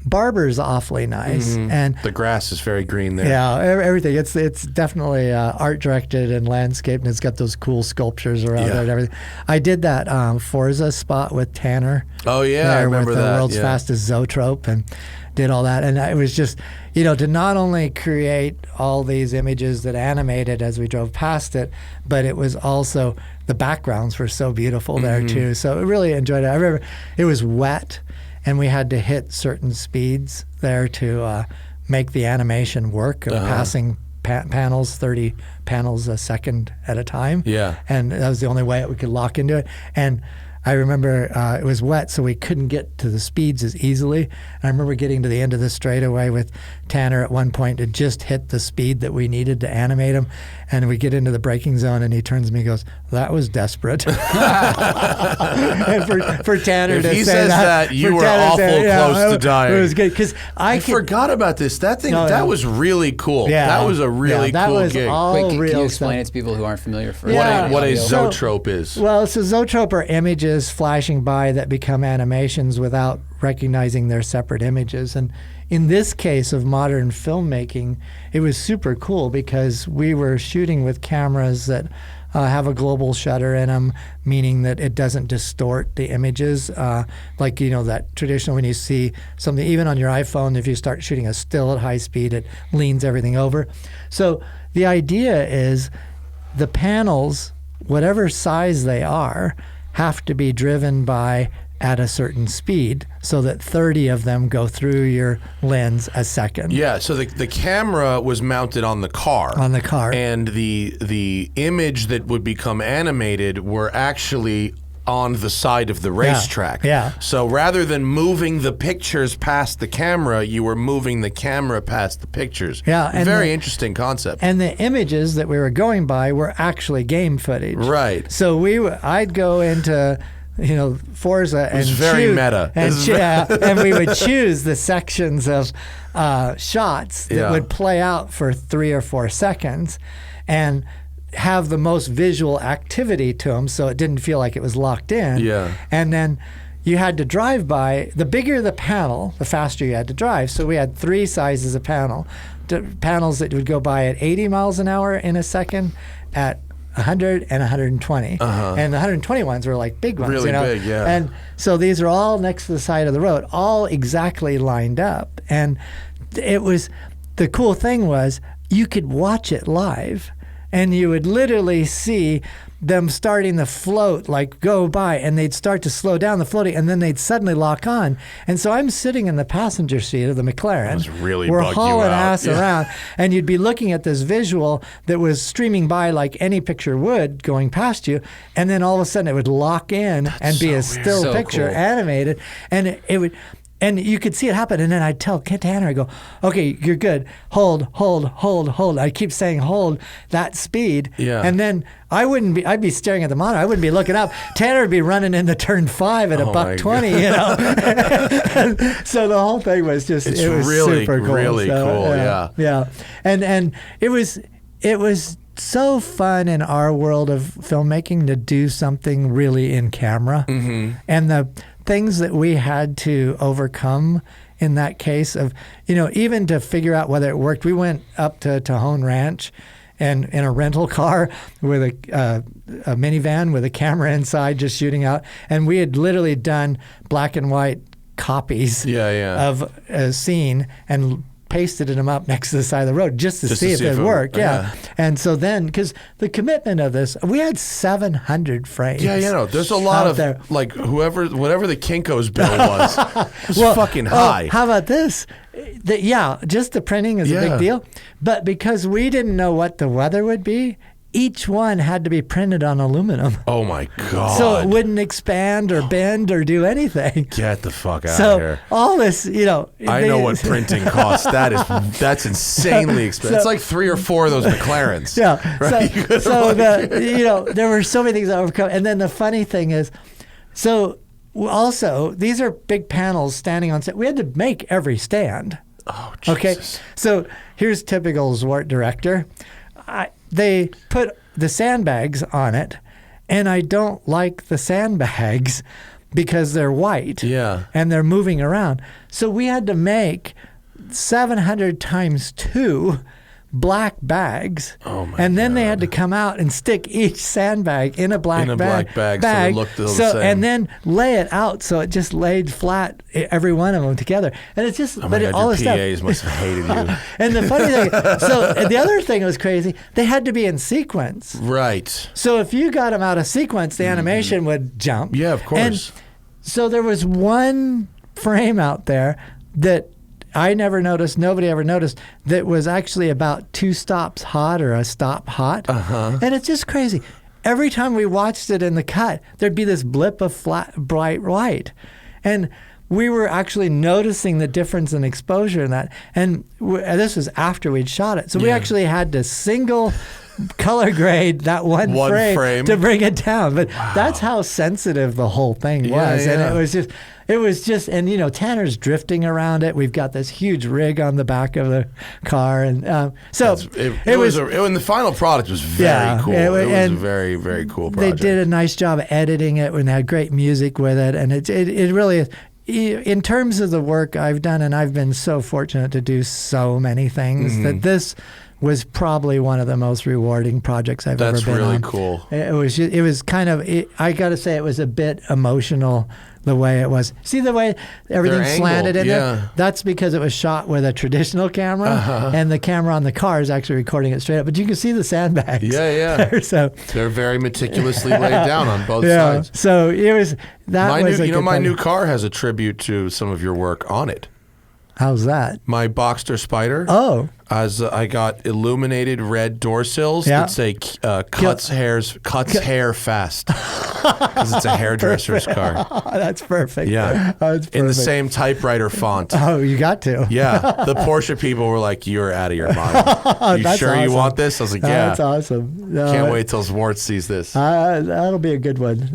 Barber's awfully nice, and The grass is very green there. yeah, everything. It's definitely art directed and landscape, and it's got those cool sculptures around it and everything. I did that Forza spot with Tanner. Oh yeah, I remember with that. the world's fastest Zoetrope, and did all that, and it was just, to not only create all these images that animated as we drove past it, but it was also the backgrounds were so beautiful there too. So I really enjoyed it. I remember it was wet, and we had to hit certain speeds there to make the animation work of passing panels, 30 panels a second at a time. Yeah. And that was the only way we could lock into it. And I remember it was wet, so we couldn't get to the speeds as easily. And I remember getting to the end of the straightaway with Tanner at one point to just hit the speed that we needed to animate him. And we get into the braking zone, and he turns to me and goes, "That was desperate." And for Tanner If to he say says that, you for were Tanner to awful say, close to dying. It was good because I forgot about this. That thing, that was really cool. Yeah. That was a really that cool was gig. all Wait, can real you explain stuff. it to people who aren't familiar? For What a audio? zoetrope is. Well, so zoetrope are images flashing by that become animations without recognizing their separate images. And in this case of modern filmmaking, it was super cool because we were shooting with cameras that have a global shutter in them, meaning that it doesn't distort the images. Like, that traditional when you see something, even on your iPhone, if you start shooting a still at high speed, it leans everything over. So the idea is the panels, whatever size they are, have to be driven by at a certain speed so that 30 of them go through your lens a second. Yeah, so the camera was mounted on the car. On the car. And the image that would become animated were actually on the side of the racetrack. Yeah. So rather than moving the pictures past the camera, you were moving the camera past the pictures. Yeah, and Very interesting concept. And the images that we were going by were actually game footage. Right. So I'd go into Forza and very choose, meta. and we would choose the sections of shots that Yeah. would play out for 3 or 4 seconds, and have the most visual activity to them, so it didn't feel like it was locked in. Yeah. And then you had to drive by. The bigger the panel, the faster you had to drive. So we had 3 sizes of panels that would go by at 80 miles an hour in a second, at 100 and 120. And the 120 ones were like big ones. Really big, yeah. And so these are all next to the side of the road, all exactly lined up. And the cool thing was you could watch it live, and you would literally see them starting to float, like go by, and they'd start to slow down the floating, and then they'd suddenly lock on. And so I'm sitting in the passenger seat of the McLaren. Must really We're bug you hauling out. ass around, and you'd be looking at this visual that was streaming by like any picture would going past you, and then all of a sudden it would lock in and be so a weird. still So picture cool. animated, and it would. And you could see it happen, and then I'd tell Tanner, I go, "Okay, you're good. Hold. I keep saying hold that speed." Yeah. And then I'd be staring at the monitor. I wouldn't be looking up. Tanner would be running into turn 5 at a Oh my $120, So the whole thing was just, It's it was really, super cool. really cool, yeah. Yeah. And it was so fun in our world of filmmaking to do something really in camera. And the things that we had to overcome in that case of, even to figure out whether it worked. We went up to Tajon Ranch and in a rental car with a minivan with a camera inside just shooting out. And we had literally done black and white copies of a scene and pasted them up next to the side of the road just to see if it worked. Yeah. And so then, because the commitment of this, we had 700 frames. Yeah, there's a lot of there. like whatever the Kinko's bill was, was fucking high. How about this? Just the printing is a big deal. But because we didn't know what the weather would be, each one had to be printed on aluminum. Oh my God. So it wouldn't expand or bend or do anything. Get the fuck out of So here. all this, I know what printing costs. That's insanely expensive. It's like 3 or 4 of those McLarens. Yeah. Right? So there were so many things I overcome. And then the funny thing is, also, these are big panels standing on set. We had to make every stand. Oh, Jesus. Okay. So here's typical Zwart director. They put the sandbags on it, and I don't like the sandbags because they're white. Yeah. And they're moving around. So we had to make 700 times 2 black bags. Oh my and then God. they had to come out and stick each sandbag in a black bag. So they looked the same. And then lay it out so it just laid flat, every one of them together. And it's just, Oh my God, all your the stuff. PAs must have hated you. And the funny thing, and the other thing was crazy, they had to be in sequence. Right. So if you got them out of sequence, the animation would jump. Yeah, of course. And so there was one frame out there that I never noticed, nobody ever noticed, that was actually about 2 stops hot or a stop hot. And it's just crazy. Every time we watched it in the cut, there'd be this blip of flat, bright white. And we were actually noticing the difference in exposure in that. And this was after we'd shot it. So we actually had to single color grade that one frame to bring it down. But that's how sensitive the whole thing was. And it was just, and you know, Tanner's drifting around it. We've got this huge rig on the back of the car, and so it was. And the final product was very cool. It was a very, very cool project. They did a nice job of editing it, and they had great music with it, and it really is. In terms of the work I've done, and I've been so fortunate to do so many things, that this was probably one of the most rewarding projects I've ever been on. That's really cool. It was kind of, I got to say, it was a bit emotional the way it was. See the way everything slanted in there? That's because it was shot with a traditional camera, and the camera on the car is actually recording it straight up. But you can see the sandbags. Yeah. So they're very meticulously laid down on both sides. So it was my new car has a tribute to some of your work on it. How's that? My Boxster Spider. Oh. As I got illuminated red door sills that say cuts hair fast, because it's a hairdresser's car. That's perfect. Yeah, that's perfect. In the same typewriter font. Oh, you got to. Yeah, the Porsche people were like, "You're out of your mind. You sure you want this?" I was like, "Yeah." That's awesome. Can't wait till Zwart sees this. That'll be a good one.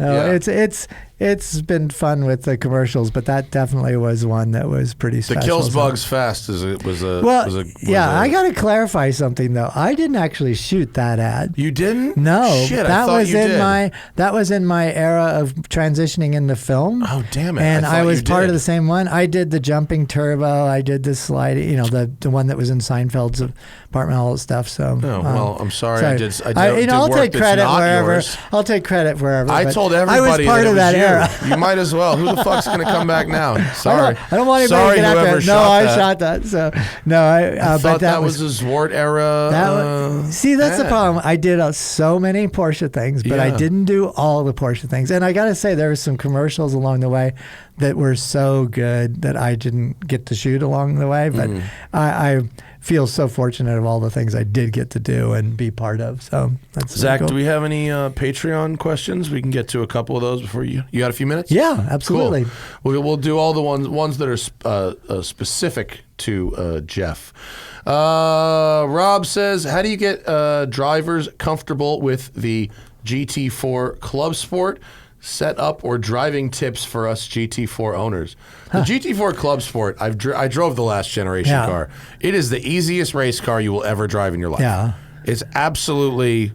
It's been fun with the commercials, but that definitely was one that was pretty special. The kills bugs fast was a I got to clarify something though. I didn't actually shoot that ad. You didn't? No. Shit, that I thought was you did. That was in my era of transitioning into film. Oh, damn it. And I was part did. of the same one. I did the jumping turbo. I did the sliding, the one that was in Seinfeld's apartment, all that stuff. So well, I'm sorry. I did I'll work take credit that's not wherever. yours. I'll take credit wherever. I told everybody I was part of that you. era. You might as well. Who the fuck's going to come back now? Sorry. I don't want anybody to get after it. No, I shot that. So no, I thought that was a Zwart era. See, that's the problem. I did so many Porsche things, but I didn't do all the Porsche things. And I got to say, there were some commercials along the way that were so good that I didn't get to shoot along the way. But I feel so fortunate of all the things I did get to do and be part of. So that's Zach, cool. do we have any Patreon questions? We can get to a couple of those before you got a few minutes? Yeah, absolutely. Cool. We'll do all the ones that are specific to Jeff. Rob says, how do you get drivers comfortable with the GT4 Club Sport setup or driving tips for us GT4 owners? The GT4 Club Sport, I drove the last generation car. It is the easiest race car you will ever drive in your life. Yeah. It's absolutely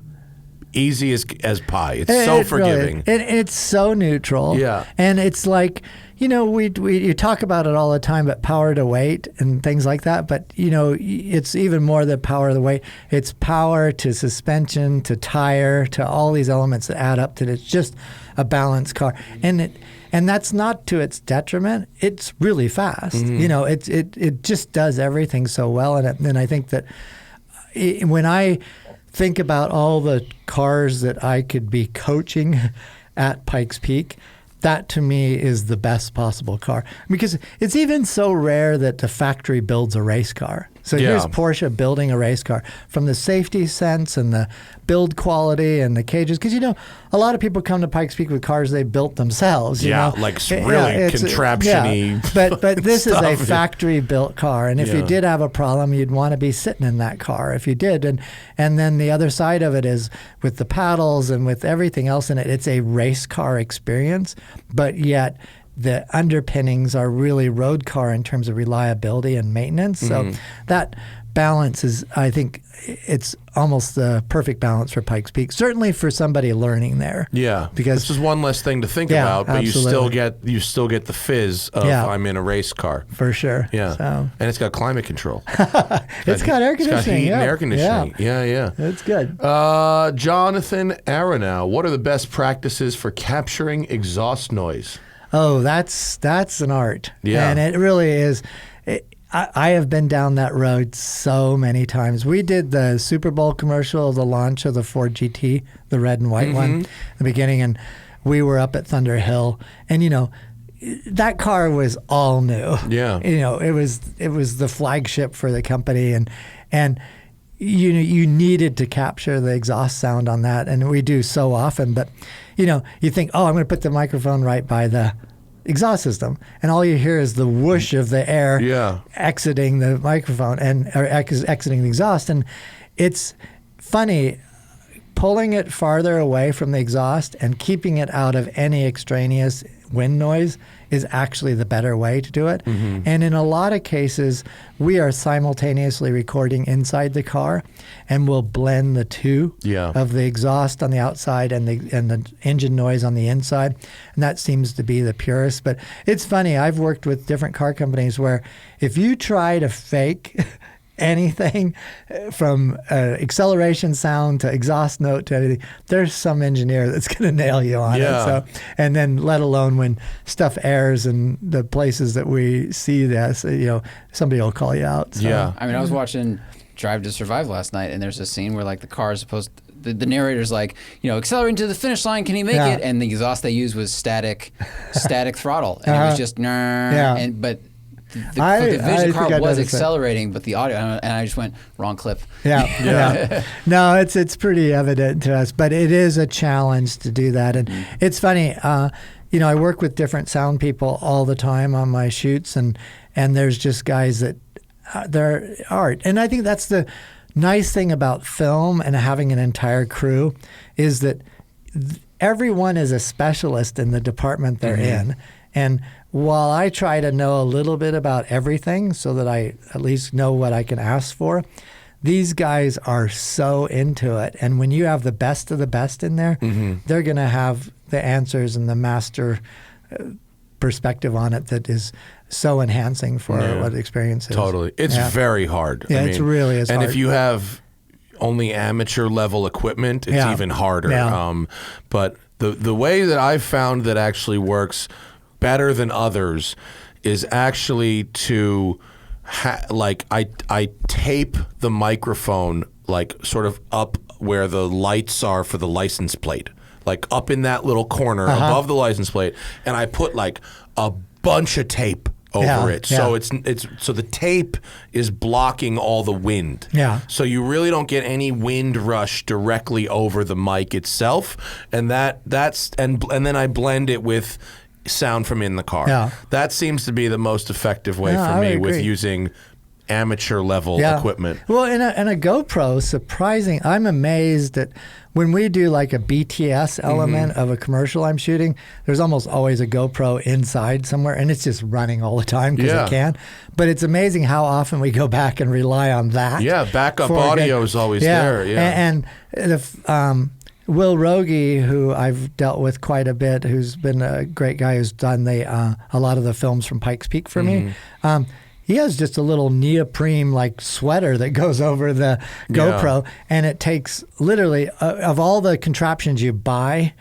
easy as pie. It's so forgiving. Really, it's so neutral. Yeah. And it's like, you talk about it all the time, but power to weight and things like that. But, it's even more than power to the weight. It's power to suspension, to tire, to all these elements that add up to it. It's just a balanced car. And that's not to its detriment. It's really fast. It just does everything so well. And I think that when I think about all the cars that I could be coaching at Pikes Peak, that to me is the best possible car, because it's even so rare that the factory builds a race car. So here's Porsche building a race car, from the safety sense and the build quality and the cages. Because, a lot of people come to Pikes Peak with cars they built themselves. Like really contraption-y. But this is a stuff. factory-built car. And if you did have a problem, you'd want to be sitting in that car if you did. And then the other side of it is with the paddles and with everything else in it, it's a race car experience, but yet the underpinnings are really road car in terms of reliability and maintenance. So that balance is, I think, it's almost the perfect balance for Pikes Peak. Certainly for somebody learning there. Yeah, because this is one less thing to think about, but absolutely. you still get the fizz of I'm in a race car. For sure. Yeah, so. And it's got climate control. It's got air conditioning. It's got heat and air conditioning. Yeah. It's good. Jonathan Aronow, what are the best practices for capturing exhaust noise? Oh, that's an art. Yeah, and it really is. I have been down that road so many times. We did the Super Bowl commercial, the launch of the Ford GT, the red and white one, in the beginning, and we were up at Thunder Hill, and that car was all new. Yeah, it was the flagship for the company, and you needed to capture the exhaust sound on that, and we do so often. But you think, oh, I'm going to put the microphone right by the exhaust system, and all you hear is the whoosh of the air exiting the microphone or exiting the exhaust. And it's funny, pulling it farther away from the exhaust and keeping it out of any extraneous wind noise is actually the better way to do it. And in a lot of cases, we are simultaneously recording inside the car, and we'll blend the two of the exhaust on the outside and the engine noise on the inside. And that seems to be the purest. But it's funny, I've worked with different car companies where if you try to fake anything from acceleration sound to exhaust note to anything, there's some engineer that's going to nail you on it. So, and then let alone when stuff airs in the places that we see this, somebody will call you out. So. Yeah. I mean, I was watching Drive to Survive last night, and there's a scene where like the car is supposed to, the narrator's like, accelerating to the finish line, can he make it? And the exhaust they used was static throttle, and it was just but the vision car was accelerating, but the audio, and I just went, wrong clip. No, it's pretty evident to us, but it is a challenge to do that. And it's funny, I work with different sound people all the time on my shoots, and there's just guys that they're art. And I think that's the nice thing about film and having an entire crew is that everyone is a specialist in the department they're in. And while I try to know a little bit about everything so that I at least know what I can ask for, these guys are so into it. And when you have the best of the best in there, they're going to have the answers and the master perspective on it that is so enhancing for what the experience is. Totally. It's very hard. Yeah, it really is hard. And if you have only amateur level equipment, it's even harder. But the way that I've found that actually works better than others is actually to I tape the microphone like sort of up where the lights are for the license plate, like up in that little corner above the license plate, and I put like a bunch of tape over it. So it's so the tape is blocking all the wind. So you really don't get any wind rush directly over the mic itself, and that's and then I blend it with sound from in the car. That seems to be the most effective way for me with using amateur level equipment. Well, in a GoPro, surprising, I'm amazed that when we do like a BTS element of a commercial I'm shooting, there's almost always a GoPro inside somewhere, and it's just running all the time because it can. But it's amazing how often we go back and rely on that. Backup audio is always there. And the Will Rogie, who I've dealt with quite a bit, who's been a great guy who's done a lot of the films from Pikes Peak for me. He has just a little neoprene like sweater that goes over the GoPro, and it takes literally of all the contraptions you buy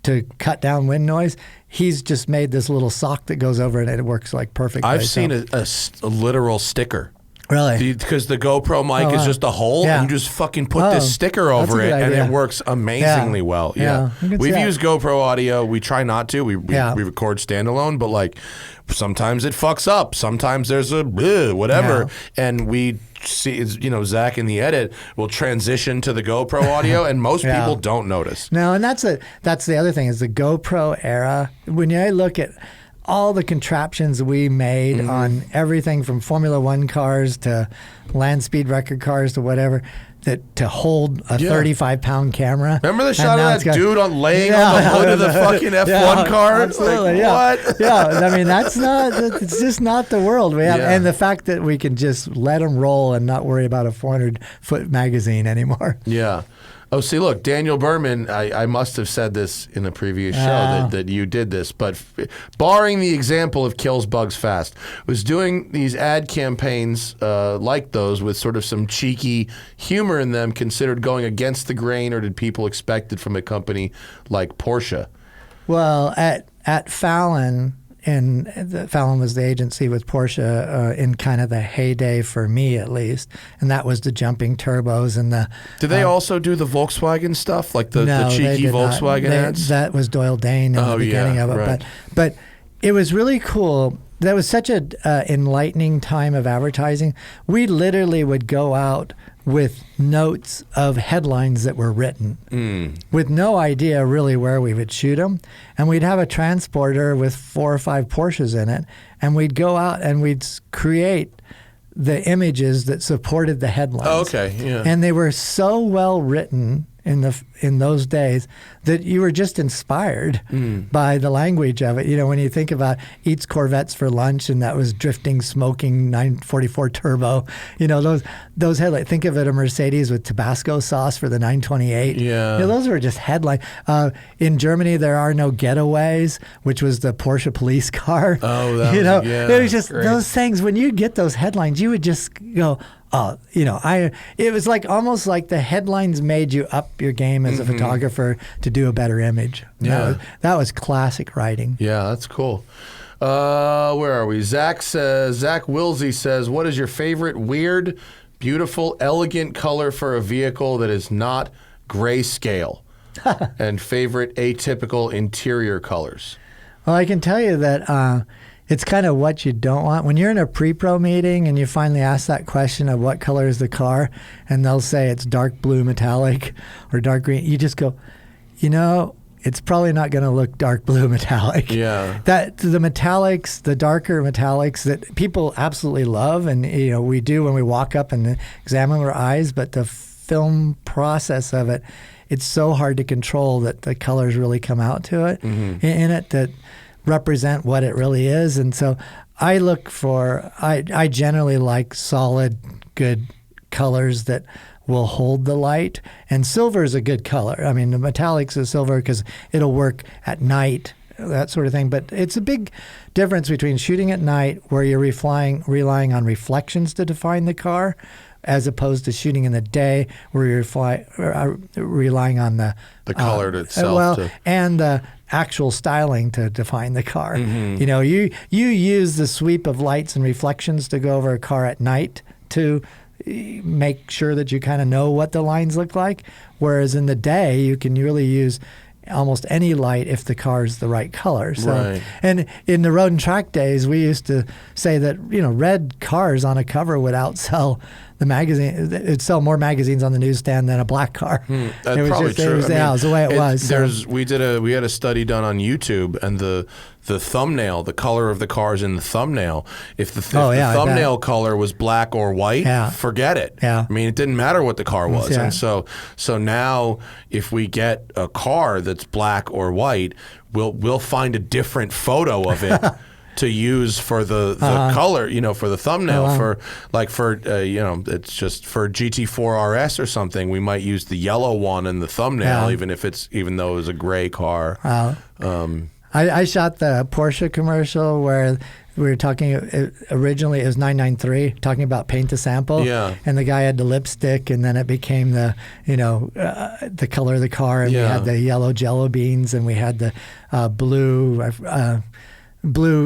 to cut down wind noise, he's just made this little sock that goes over it, and it works like perfectly. I've seen a literal sticker. Really? Because the GoPro mic is just a hole, and you just fucking put this sticker over it, and it works amazingly well. We've used GoPro audio. We try not to. We record standalone, but like sometimes it fucks up. Sometimes there's a whatever, and we see, Zach in the edit will transition to the GoPro audio, and most people don't notice. No, and that's the other thing is the GoPro era. When I look at all the contraptions we made on everything from Formula One cars to land speed record cars to whatever, that to hold a 35-pound camera. Remember the shot of that dude laying on the hood of the fucking F1 car? Absolutely, What? I mean, it's just not the world we have. Yeah. And the fact that we can just let them roll and not worry about a 400-foot magazine anymore. Yeah. Oh, see, look, Daniel Berman, I must have said this in the previous show that you did this, but barring the example of Kills Bugs Fast, was doing these ad campaigns like those with sort of some cheeky humor in them, considered going against the grain, or did people expect it from a company like Porsche? Well, at Fallon, Fallon was the agency with Porsche in kind of the heyday for me, at least, and that was the jumping turbos and the. Did they also do the Volkswagen stuff, like the cheeky Volkswagen ads? That was Doyle Dane in the beginning of it, right. but it was really cool. That was such a enlightening time of advertising. We literally would go out with notes of headlines that were written with no idea really where we would shoot them. And we'd have a transporter with 4 or 5 Porsches in it, and we'd go out and we'd create the images that supported the headlines. Oh, okay, yeah. And they were so well written in those days that you were just inspired by the language of it. You know, when you think about eats Corvettes for lunch, and that was drifting, smoking 944 turbo. You know, those headlines. Think of it, a Mercedes with Tabasco sauce for the 928. Yeah. You know, those were just headlines. In Germany, there are no getaways, which was the Porsche police car. Oh, that it was just great. those things. When you get those headlines, you would just go, oh, you know, it was like almost like the headlines made you up your game as a photographer to do a better image. Yeah. That was classic writing. Yeah, that's cool. Where are we? Zach Wilsey says, what is your favorite weird, beautiful, elegant color for a vehicle that is not grayscale? And favorite atypical interior colors? Well, I can tell you that it's kind of what you don't want. When you're in a pre-pro meeting and you finally ask that question of what color is the car, and they'll say it's dark blue metallic or dark green, you just go, you know, it's probably not going to look dark blue metallic. Yeah. That the metallics, the darker metallics that people absolutely love, and you know we do when we walk up and examine our eyes, but the film process of it, it's so hard to control that the colors really come out to it in it that represent what it really is. And so I look for, I generally like solid, good colors that will hold the light. And silver is a good color. I mean, the metallics is silver because it'll work at night, that sort of thing. But it's a big difference between shooting at night where you're relying on reflections to define the car, as opposed to shooting in the day where you're relying on the color itself. And the actual styling to define the car. You know, you use the sweep of lights and reflections to go over a car at night to make sure that you kind of know what the lines look like, whereas in the day you can really use almost any light if the car is the right color. So, right. And in the road and track days, we used to say that, you know, red cars on a cover would outsell the magazine. It'd sell more magazines on the newsstand than a black car. That's it was probably just, true. It was, it was the way it was. So. We had a study done on YouTube, and the thumbnail, the color of the cars in the thumbnail, if the thumbnail color was black or white, forget it. Yeah. I mean, it didn't matter what the car was. Yeah. And so now if we get a car that's black or white, we'll find a different photo of it to use for the color, you know, for the thumbnail. It's just for GT4 RS or something, we might use the yellow one in the thumbnail, even though it was a gray car. I shot the Porsche commercial where we were talking, originally it was 993, talking about paint to sample. Yeah. And the guy had the lipstick, and then it became the color of the car, and we had the yellow jello beans, and we had the blue,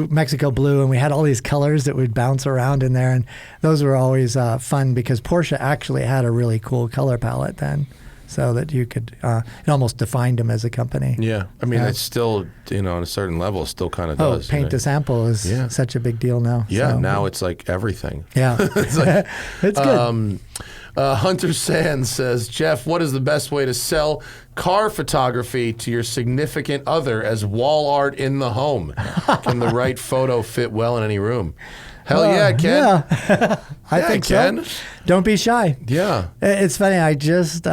Mexico blue, and we had all these colors that would bounce around in there, and those were always fun because Porsche actually had a really cool color palette then, so that you could, it almost defined them as a company. Yeah, I mean, it's still, you know, on a certain level, it still kind of does. Paint to sample is such a big deal now. Yeah, so. now it's like everything. Yeah, It's like, it's good. Hunter Sands says, Jeff, what is the best way to sell car photography to your significant other as wall art in the home? Can the right photo fit well in any room? Hell yeah, Ken. Yeah. I think Ken. so. Don't be shy. Yeah. It's funny. I just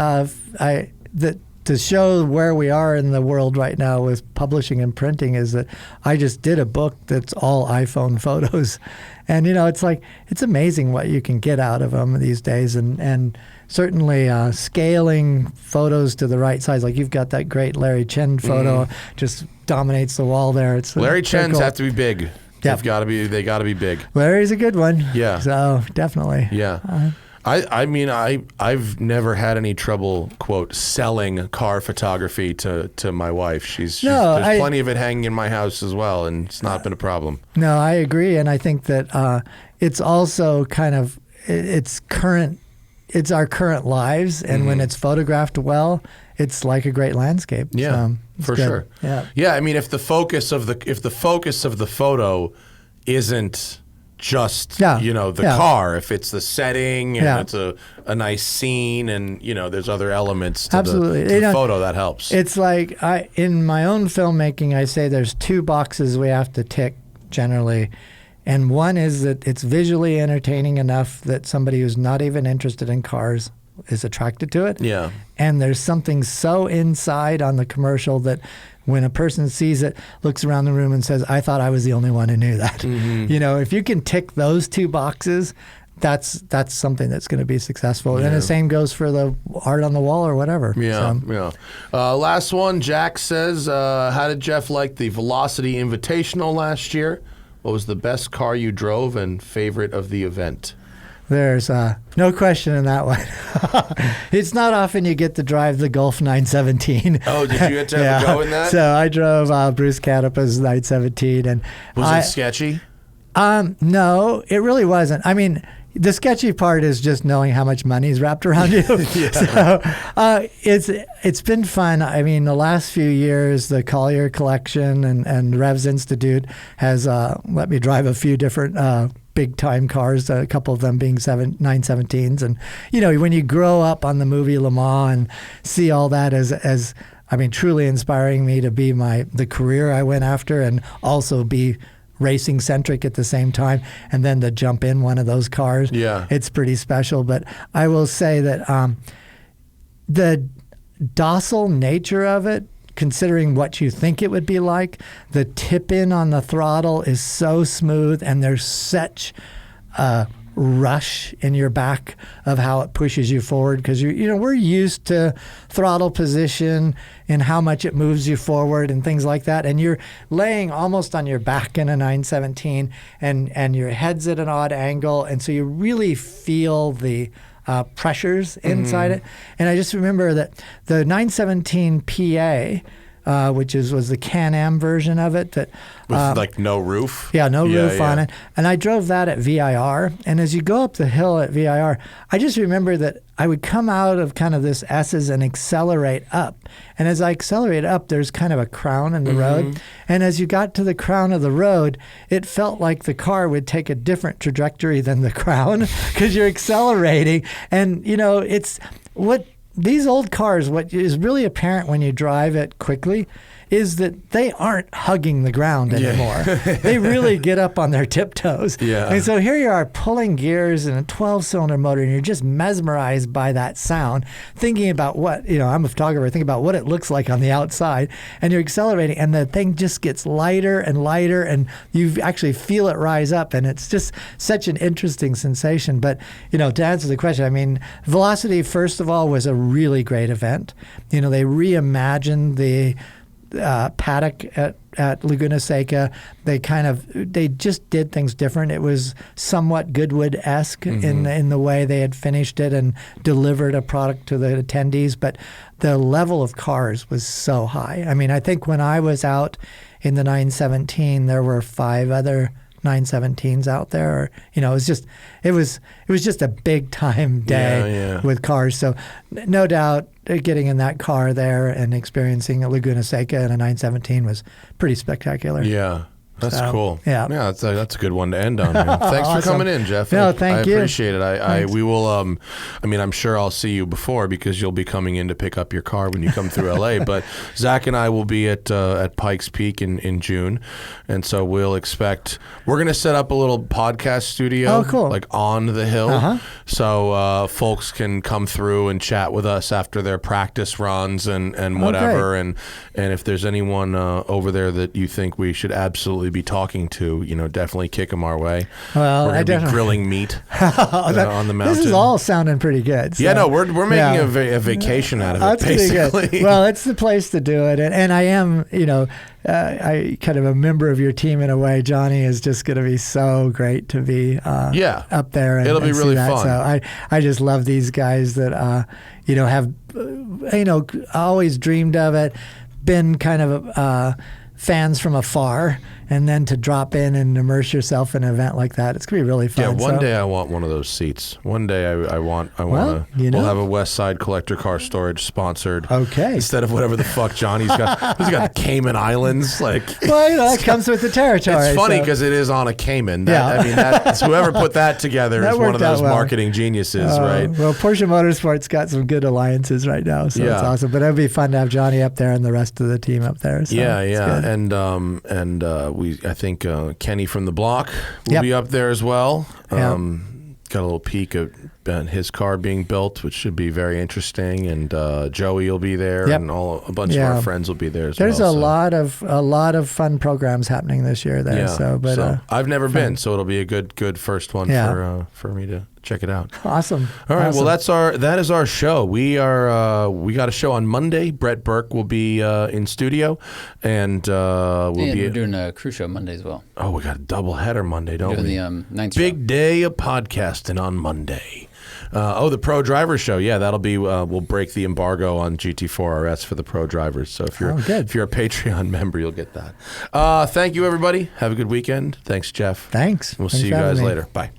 to show where we are in the world right now with publishing and printing is that I just did a book that's all iPhone photos, and it's like it's amazing what you can get out of them these days, and certainly scaling photos to the right size. Like you've got that great Larry Chen photo, just dominates the wall there. It's Larry Chen's cool. have to be big. Yep. They got to be big. Larry's a good one. Yeah. So definitely. Yeah. I mean, I've never had any trouble, quote, selling car photography to my wife. There's plenty of it hanging in my house as well, and it's not been a problem. No, I agree, and I think that it's also kind of it's our current lives, and when it's photographed well, it's like a great landscape. Yeah, so for sure. Yeah. Yeah, I mean, if the focus of the photo isn't just the car, if it's the setting and it's a nice scene, and there's other elements to the photo that helps. It's like in my own filmmaking, I say there's two boxes we have to tick generally, and one is that it's visually entertaining enough that somebody who's not even interested in cars is attracted to it. Yeah. And there's something so inside on the commercial that when a person sees it, looks around the room and says, I thought I was the only one who knew that. Mm-hmm. If you can tick those two boxes, that's something that's going to be successful. Yeah. And the same goes for the art on the wall or whatever. Yeah, last one, Jack says, how did Jeff like the Velocity Invitational last year? What was the best car you drove and favorite of the event? There's no question in that one. It's not often you get to drive the Golf 917. Oh, did you get to have a go in that? So I drove Bruce Catapa's 917. And was it sketchy? No, it really wasn't. I mean, the sketchy part is just knowing how much money's wrapped around you. So it's been fun. I mean, the last few years, the Collier Collection and Revs Institute has let me drive a few different big time cars, a couple of them being 917s. And, when you grow up on the movie Le Mans and see all that as truly inspiring me to be the career I went after and also be racing centric at the same time, and then to jump in one of those cars, it's pretty special. But I will say that the docile nature of it, considering what you think it would be like, the tip in on the throttle is so smooth, and there's such a rush in your back of how it pushes you forward, because we're used to throttle position and how much it moves you forward and things like that, and you're laying almost on your back in a 917, and your head's at an odd angle, and so you really feel the pressures inside it. And I just remember that the 917 PA, which was the Can-Am version of it, that with like no roof. Yeah, no roof on it. And I drove that at VIR. And as you go up the hill at VIR, I just remember that I would come out of kind of this S's and accelerate up. And as I accelerate up, there's kind of a crown in the road. And as you got to the crown of the road, it felt like the car would take a different trajectory than the crown because you're accelerating. And, it's what these old cars, what is really apparent when you drive it quickly is that they aren't hugging the ground anymore. They really get up on their tiptoes. Yeah. And so here you are pulling gears in a 12-cylinder motor, and you're just mesmerized by that sound, thinking about what, I'm a photographer, thinking about what it looks like on the outside, and you're accelerating, and the thing just gets lighter and lighter, and you actually feel it rise up, and it's just such an interesting sensation. But, to answer the question, Velocity, first of all, was a really great event. They reimagined the paddock at Laguna Seca. They just did things different. It was somewhat Goodwood-esque in the way they had finished it and delivered a product to the attendees, but the level of cars was so high. I think when I was out in the 917, there were 5 other 917s out there. It was just a big time day with cars. So no doubt getting in that car there and experiencing a Laguna Seca and a 917 was pretty spectacular. Yeah. That's So, cool. Yeah. That's a good one to end on. Man. Thanks for coming in, Jeff. No, thank you. I appreciate it. We will. I mean, I'm sure I'll see you before because you'll be coming in to pick up your car when you come through LA. But Zach and I will be at Pikes Peak in June, and so we're going to set up a little podcast studio. Oh, cool. Like on the hill, Uh-huh. so folks can come through and chat with us after their practice runs and whatever. And if there's anyone over there that you think we should absolutely be talking to, definitely kick them our way. Well, we're going to be grilling meat on the mountain. This is all sounding pretty good. So, yeah, no, we're making a vacation out of it, that's basically. Good. Well, it's the place to do it. And I am, I kind of a member of your team in a way. Johnny is just going to be so great to be up there. And, it'll be really fun. fun. So I just love these guys that, have, always dreamed of it, been kind of fans from afar, and then to drop in and immerse yourself in an event like that, it's gonna be really fun. Yeah, one day I want one of those seats. One day I want to. We'll have a West Side collector car storage sponsored. Okay. Instead of whatever the fuck Johnny's got. He's got the Cayman Islands. Well, that comes with the territory. It's funny because it is on a Cayman. Whoever put that together is one of those marketing geniuses, right? Well, Porsche Motorsport's got some good alliances right now, so it's awesome. But it'd be fun to have Johnny up there and the rest of the team up there. So and I think Kenny from the block will be up there as well. Got a little peek at his car being built, which should be very interesting. And Joey will be there, and a bunch of our friends will be there as well. There's a lot of fun programs happening this year there. So I've never been, so it'll be a good first one for me to check it out. Awesome. All right. Well, that is our show. We got a show on Monday. Brett Burke will be in studio, and we're doing a crew show Monday as well. Oh, we got a double header Monday, don't we? Doing the 9th big show. Day of podcasting on Monday. The Pro Driver Show. Yeah, that'll be. We'll break the embargo on GT4 RS for the Pro Drivers. So if you're a Patreon member, you'll get that. Thank you, everybody. Have a good weekend. Thanks, Jeff. Thanks. We'll see you guys later. Bye.